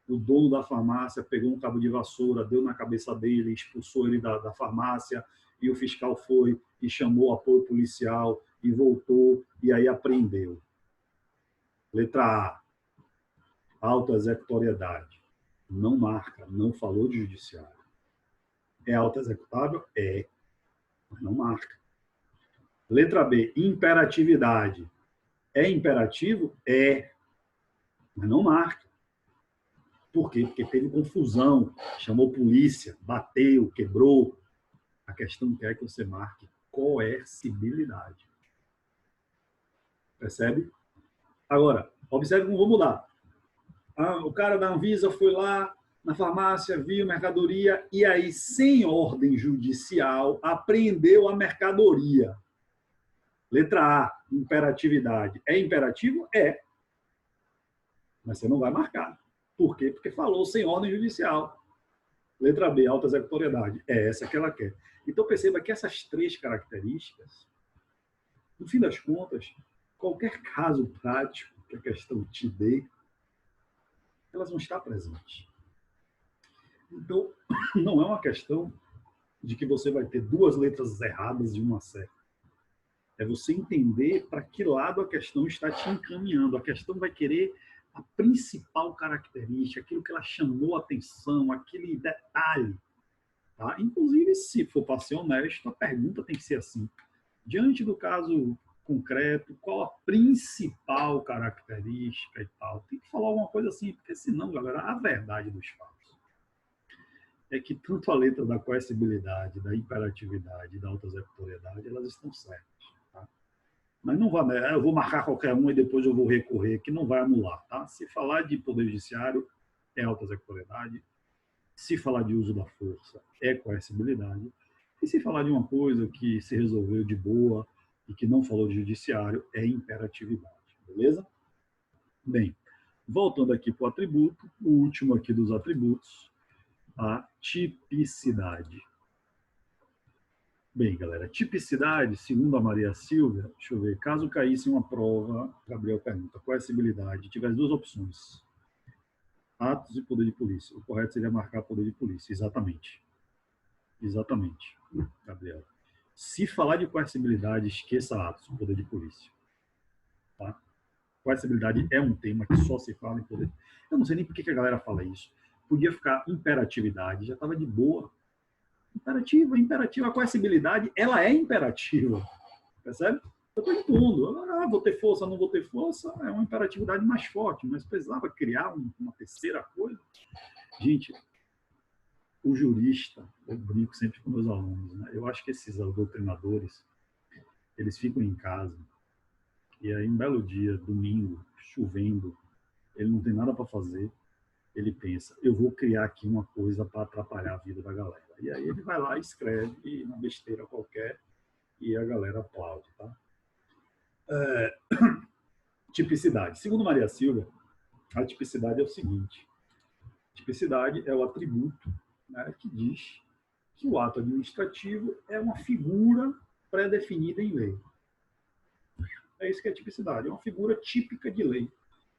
o dono da farmácia pegou um cabo de vassoura, deu na cabeça dele, expulsou ele da farmácia e o fiscal foi e chamou apoio policial e voltou e aí apreendeu. Letra A, autoexecutoriedade. Não marca, não falou de judiciário. É autoexecutável? É, mas não marca. Letra B, imperatividade. É imperativo? É, mas não marca. Por quê? Porque teve confusão, chamou polícia, bateu, quebrou. A questão quer que você marque coercibilidade. Percebe? Agora, observe como vou mudar. O cara da Anvisa foi lá na farmácia, viu mercadoria e aí, sem ordem judicial, apreendeu a mercadoria. Letra A, imperatividade. É imperativo? É. Mas você não vai marcar. Por quê? Porque falou sem ordem judicial. Letra B, autoexecutoriedade. É essa que ela quer. Então, perceba que essas três características, no fim das contas, qualquer caso prático que a questão te dê, elas vão estar presentes. Então, não é uma questão de que você vai ter duas letras erradas e uma certa. É você entender para que lado a questão está te encaminhando. A questão vai querer a principal característica, aquilo que ela chamou a atenção, aquele detalhe. Tá? Inclusive, se for para ser honesto, a pergunta tem que ser assim. Diante do caso concreto, qual a principal característica e tal? Tem que falar alguma coisa assim, porque senão, galera, a verdade dos fatos é que tanto a letra da coercibilidade, da imperatividade e da autoexecutoriedade, elas estão certas. Tá? Mas não vai, eu vou marcar qualquer uma e depois eu vou recorrer, que não vai anular. Tá? Se falar de poder judiciário, é autoexecutoriedade. Se falar de uso da força, é coercibilidade. E se falar de uma coisa que se resolveu de boa e que não falou de judiciário, é imperatividade. Beleza? Bem, voltando aqui para o atributo, o último aqui dos atributos, a tipicidade. Bem, galera, tipicidade, segundo a Maria Silvia, deixa eu ver, caso caísse em uma prova, Gabriel pergunta, coercibilidade, tivesse duas opções, atos e poder de polícia. O correto seria marcar poder de polícia, exatamente. Exatamente, Gabriel. Se falar de coercibilidade, esqueça atos, poder de polícia. Tá? Coercibilidade é um tema que só se fala em poder. Eu não sei nem por que a galera fala isso. Podia ficar imperatividade, já estava de boa. Imperativa. A coercibilidade, ela é imperativa. Percebe? Eu estou impondo. Vou ter força, não vou ter força. É uma imperatividade mais forte, mas precisava criar uma terceira coisa. Gente, o jurista, eu brinco sempre com meus alunos, né? Eu acho que esses doutrinadores, eles ficam em casa E aí, um belo dia, domingo, chovendo, ele não tem nada para fazer, ele pensa, eu vou criar aqui uma coisa para atrapalhar a vida da galera. E aí ele vai lá e escreve uma besteira qualquer e a galera aplaude, tá? Tipicidade. Segundo Maria Silva, a tipicidade é o seguinte: tipicidade é o atributo, né, que diz que o ato administrativo é uma figura pré-definida em lei. É isso que é tipicidade, é uma figura típica de lei.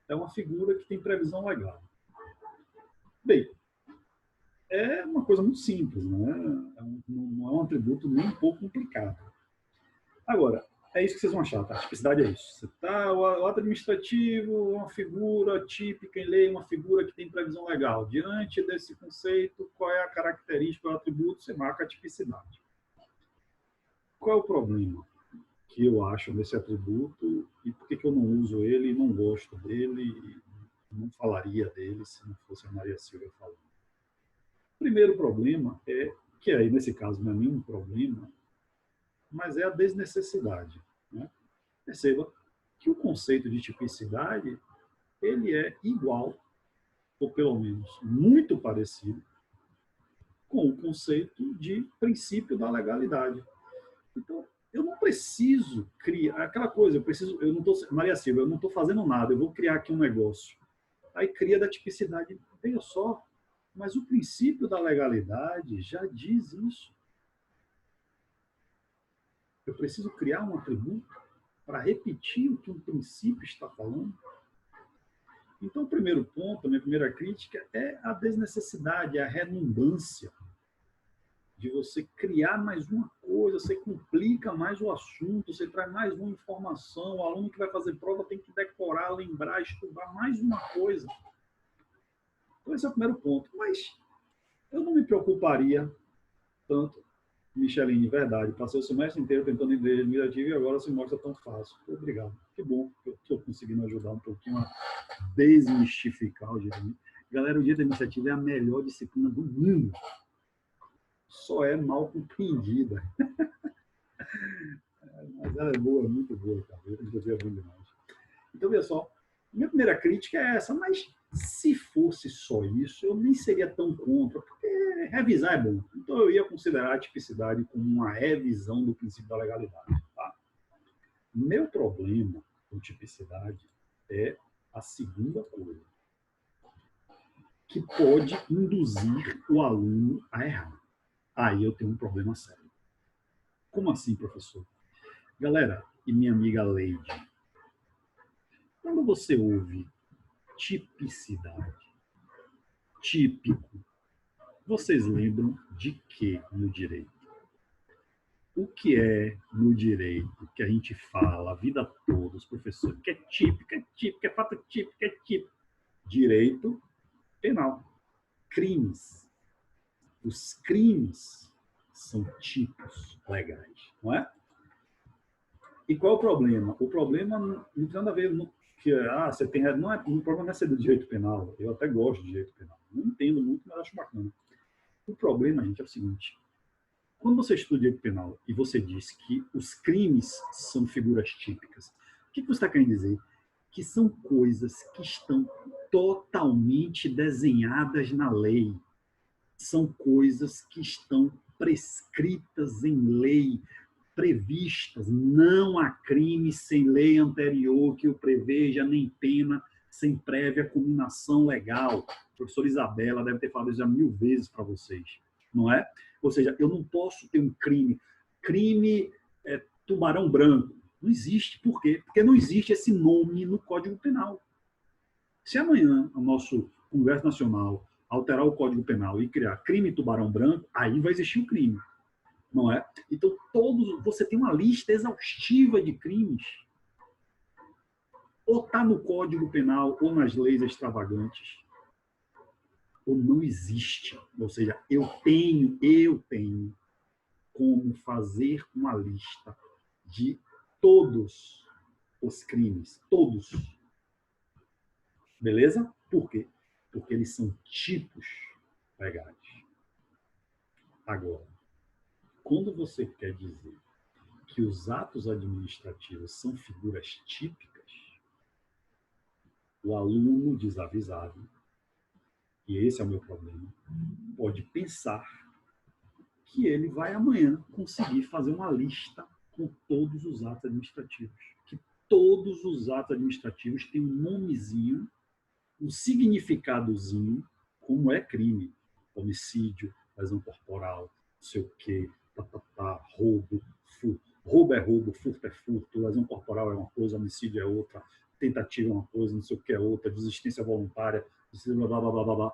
É uma figura que tem previsão legal. Bem, é uma coisa muito simples, né? Não é um atributo nem um pouco complicado. Agora, é isso que vocês vão achar, tá? A tipicidade é isso. O ato administrativo é uma figura típica em lei, uma figura que tem previsão legal. Diante desse conceito, qual é a característica do atributo? Você marca a tipicidade. Qual é o problema que eu acho nesse atributo e por que eu não uso ele, não gosto dele, não falaria dele se não fosse a Maria Silva falando? O primeiro problema é, que aí nesse caso não é nenhum problema, mas é a desnecessidade, né? Perceba que o conceito de tipicidade ele é igual, ou pelo menos muito parecido, com o conceito de princípio da legalidade. Então, eu não preciso criar aquela coisa, eu não tô, Maria Silva, eu não estou fazendo nada, eu vou criar aqui um negócio. Aí cria da tipicidade, veja só, mas o princípio da legalidade já diz isso. Eu preciso criar um atributo para repetir o que um princípio está falando. Então, o primeiro ponto, a minha primeira crítica é a desnecessidade, a redundância de você criar mais uma coisa, você complica mais o assunto, você traz mais uma informação, o aluno que vai fazer prova tem que decorar, lembrar, estudar mais uma coisa. Então, esse é o primeiro ponto. Mas eu não me preocuparia tanto, Micheline, verdade, passei o semestre inteiro tentando entender administrativo e agora se mostra tão fácil. Obrigado. Que bom que eu estou conseguindo ajudar um pouquinho a desmistificar o direito administrativo. Galera, o direito administrativo é a melhor disciplina do mundo. Só é mal compreendida. Mas ela é boa, muito boa, cara. O administrativo é bom demais. Então, veja só, minha primeira crítica é essa, mas se fosse só isso, eu nem seria tão contra, porque revisar é bom. Então, eu ia considerar a tipicidade como uma revisão do princípio da legalidade. Tá? Meu problema com tipicidade é a segunda coisa, que pode induzir o aluno a errar. Aí eu tenho um problema sério. Como assim, professor? Galera, e minha amiga Leide, quando você ouve tipicidade, típico, vocês lembram de que no direito? O que é no direito que a gente fala a vida toda, os professores, que é típico, é fato típico, é típico? Direito penal. Crimes. Os crimes são tipos legais, não é? E qual é o problema? O problema não tem nada a ver que você tem, não é, o problema não é ser do direito penal. Eu até gosto de direito penal. Não entendo muito, mas acho bacana. O problema, gente, é o seguinte: quando você estuda direito penal e você diz que os crimes são figuras típicas, o que você está querendo dizer? Que são coisas que estão totalmente desenhadas na lei. São coisas que estão prescritas em lei, previstas. Não há crime sem lei anterior que o preveja, nem pena sem prévia cominação legal. A professora Isabela deve ter falado isso já 1000 vezes para vocês, não é? Ou seja, eu não posso ter um crime tubarão branco. Não existe. Por quê? Porque não existe esse nome no Código Penal. Se amanhã o nosso Congresso Nacional alterar o Código Penal e criar crime tubarão branco, aí vai existir o crime, não é? Então, você tem uma lista exaustiva de crimes, ou está no Código Penal ou nas leis extravagantes, ou não existe. Ou seja, eu tenho como fazer uma lista de todos os crimes, todos. Beleza? Por quê? Porque eles são tipos legais. Agora, quando você quer dizer que que os atos administrativos são figuras típicas, o aluno desavisado, e esse é o meu problema, pode pensar que ele vai amanhã conseguir fazer uma lista com todos os atos administrativos. Que todos os atos administrativos têm um nomezinho, um significadozinho, como é crime. Homicídio, lesão corporal, não sei o quê, roubo, furto. Roubo é roubo, furto é furto, lesão corporal é uma coisa, homicídio é outra, tentativa é uma coisa, não sei o que é outra, desistência voluntária, blá, blá, blá, blá, blá.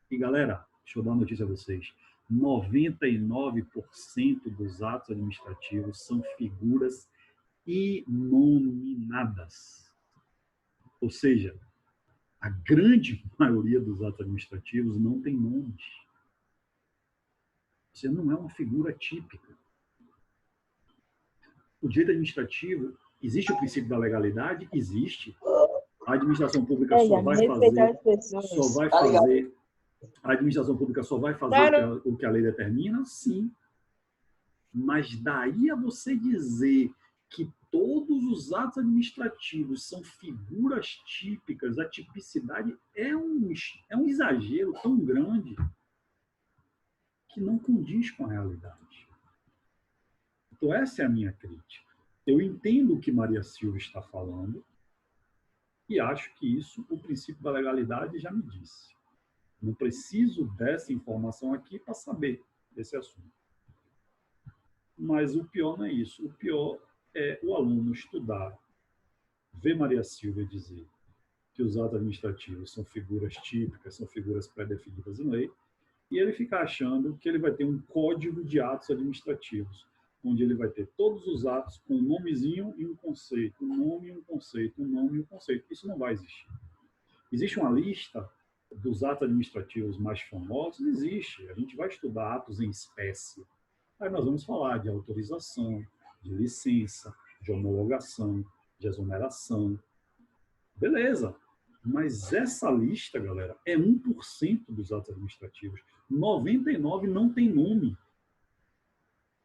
E, galera, deixa eu dar uma notícia a vocês. 99% dos atos administrativos são figuras inominadas. Ou seja, a grande maioria dos atos administrativos não tem nomes. Você não é uma figura típica. O direito administrativo, existe o princípio da legalidade? Existe. A administração pública só vai fazer a administração pública só vai fazer o que a lei determina? Sim. Mas daí a você dizer que todos os atos administrativos são figuras típicas, a tipicidade é um exagero tão grande que não condiz com a realidade. Então, essa é a minha crítica. Eu entendo o que Maria Silva está falando e acho que isso, o princípio da legalidade já me disse. Não preciso dessa informação aqui para saber desse assunto. Mas o pior não é isso. O pior é o aluno estudar, ver Maria Silva dizer que os atos administrativos são figuras típicas, são figuras pré-definidas em lei, e ele ficar achando que ele vai ter um código de atos administrativos, onde ele vai ter todos os atos com um nomezinho e um conceito, um nome e um conceito, um nome e um conceito. Isso não vai existir. Existe uma lista dos atos administrativos mais famosos? Existe. A gente vai estudar atos em espécie. Aí nós vamos falar de autorização, de licença, de homologação, de exoneração. Beleza. Mas essa lista, galera, é 1% dos atos administrativos. 99% não tem nome.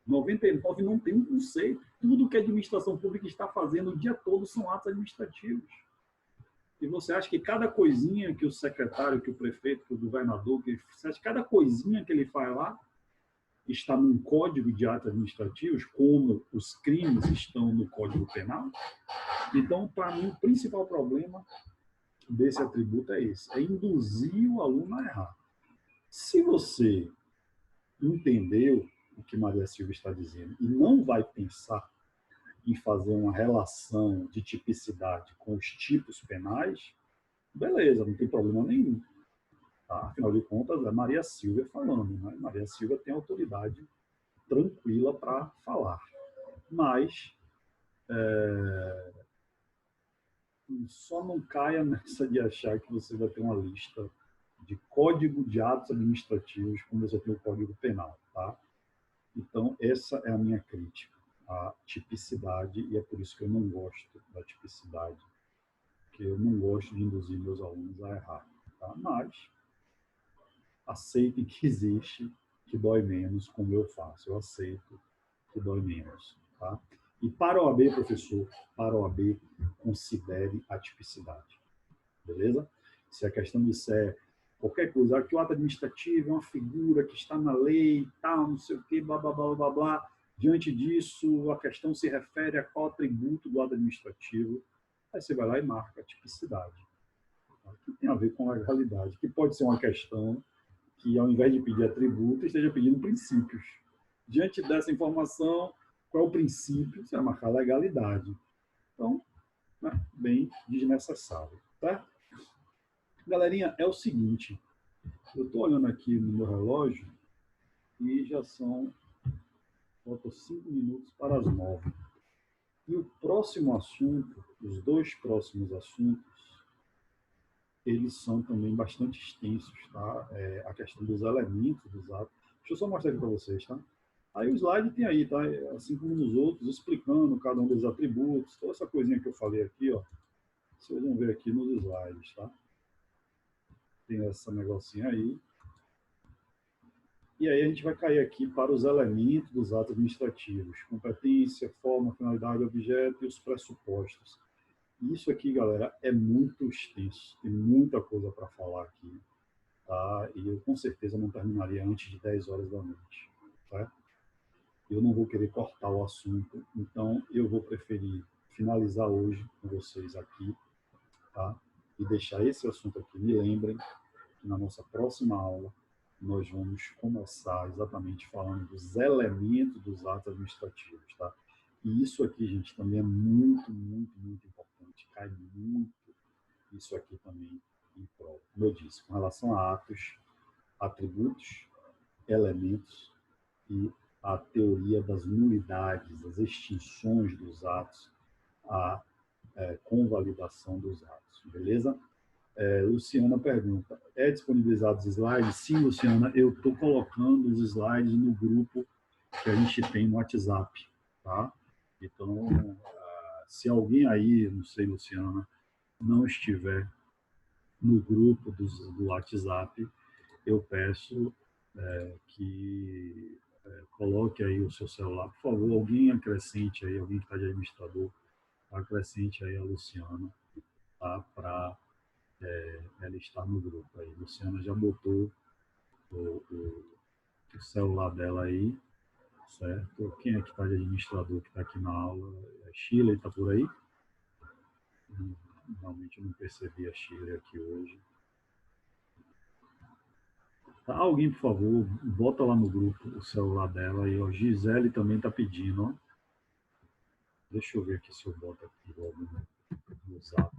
99% não tem um conceito. Tudo que a administração pública está fazendo o dia todo são atos administrativos. E você acha que cada coisinha que o secretário, que o prefeito, que o governador, você acha que cada coisinha que ele faz lá está num código de atos administrativos, como os crimes estão no Código Penal? Então, para mim, o principal problema desse atributo é esse, é induzir o aluno a errar. Se você entendeu o que Maria Silva está dizendo e não vai pensar em fazer uma relação de tipicidade com os tipos penais, beleza, não tem problema nenhum. Tá? Afinal de contas, é Maria Silva falando. Né? Maria Silva tem autoridade tranquila para falar. Mas só não caia nessa de achar que você vai ter uma lista de código de atos administrativos como você tem o Código Penal. Tá? Então, essa é a minha crítica, a tipicidade, e é por isso que eu não gosto da tipicidade, porque eu não gosto de induzir meus alunos a errar. Tá? Mas aceitem que existe, que dói menos, como eu faço. Eu aceito que dói menos. Tá? E para o OAB, professor, para o OAB, considere a tipicidade. Beleza? Se a questão disser qualquer coisa, que o ato administrativo é uma figura que está na lei, tal, não sei o quê, blá, blá, blá, blá, blá. Diante disso, a questão se refere a qual atributo do ato administrativo. Aí você vai lá e marca a tipicidade. Tá? Que tem a ver com a legalidade, que pode ser uma questão que, ao invés de pedir atributo, esteja pedindo princípios. Diante dessa informação, qual é o princípio? Você vai marcar a legalidade. Então, né, bem desnecessário. Tá? Galerinha, é o seguinte, eu estou olhando aqui no meu relógio e já faltam 5 minutos para as 9. E o próximo assunto, os 2 próximos assuntos, eles são também bastante extensos, tá? A questão dos elementos dos atos. Deixa eu só mostrar aqui para vocês, tá? Aí o slide tem aí, tá? Assim como nos outros, explicando cada um dos atributos, toda essa coisinha que eu falei aqui, ó. Vocês vão ver aqui nos slides, tá? Tem essa negocinho aí. E aí a gente vai cair aqui para os elementos dos atos administrativos: competência, forma, finalidade, objeto e os pressupostos. Isso aqui, galera, é muito extenso, tem muita coisa para falar aqui, tá? E eu com certeza não terminaria antes de 10 horas da noite, tá? Eu não vou querer cortar o assunto, então eu vou preferir finalizar hoje com vocês aqui, tá? E deixar esse assunto aqui. Me lembrem que na nossa próxima aula nós vamos começar exatamente falando dos elementos dos atos administrativos, tá? E isso aqui, gente, também é muito, muito, muito importante. Cai muito isso aqui também em prova. Como eu disse, com relação a atos, atributos, elementos e a teoria das nulidades, as extinções dos atos, a convalidação dos atos, beleza? Luciana pergunta, é disponibilizado os slides? Sim, Luciana, eu estou colocando os slides no grupo que a gente tem no WhatsApp, tá? Então, se alguém aí, não sei, Luciana, não estiver no grupo do WhatsApp, eu peço que coloque aí o seu celular, por favor, alguém acrescente aí, alguém que está de administrador, acrescente aí a Luciana, tá? Para ela estar no grupo aí. Luciana já botou o celular dela aí, certo? Quem é que está de administrador que está aqui na aula? A Sheila está por aí? Realmente eu não percebi a Sheila aqui hoje. Tá, alguém, por favor, bota lá no grupo o celular dela e a Gisele também está pedindo, ó. Deixa eu ver aqui se eu boto aqui logo no zap.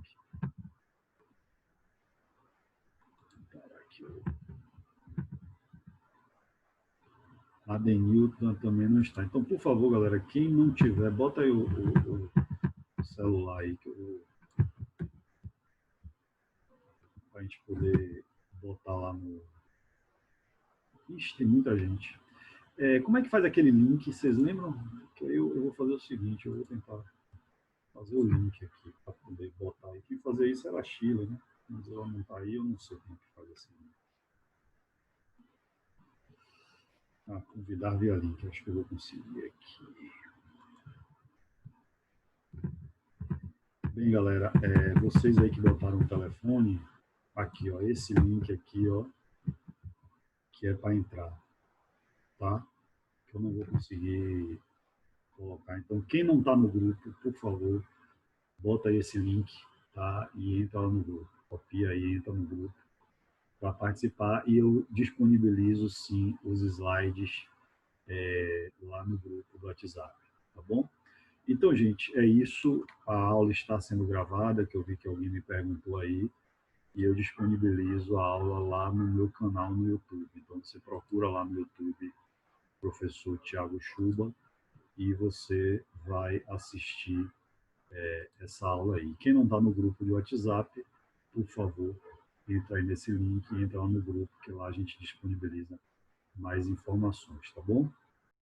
A Denilton também não está. Então, por favor, galera, quem não tiver, bota aí o celular aí que para a gente poder botar lá no. Ixi, tem muita gente. Como é que faz aquele link? Vocês lembram? Que eu vou fazer o seguinte, eu vou tentar fazer o link aqui para poder botar aí. Quem fazer isso era a Sheila, né? Mas ela não está aí, eu não sei como é que faz assim. Convidar via link, acho que eu vou conseguir aqui. Bem, galera, vocês aí que botaram o telefone, aqui, ó, esse link aqui, ó, que é para entrar, tá? Que eu não vou conseguir colocar. Então, quem não está no grupo, por favor, bota aí esse link, tá? E entra lá no grupo. Copia aí, entra no grupo para participar e eu disponibilizo, sim, os slides lá no grupo do WhatsApp, tá bom? Então, gente, é isso. A aula está sendo gravada, que eu vi que alguém me perguntou aí, e eu disponibilizo a aula lá no meu canal no YouTube. Então, você procura lá no YouTube, professor Tiago Chuba, e você vai assistir essa aula aí. Quem não está no grupo de WhatsApp, por favor, entra aí nesse link, entra lá no grupo, que lá a gente disponibiliza mais informações, tá bom?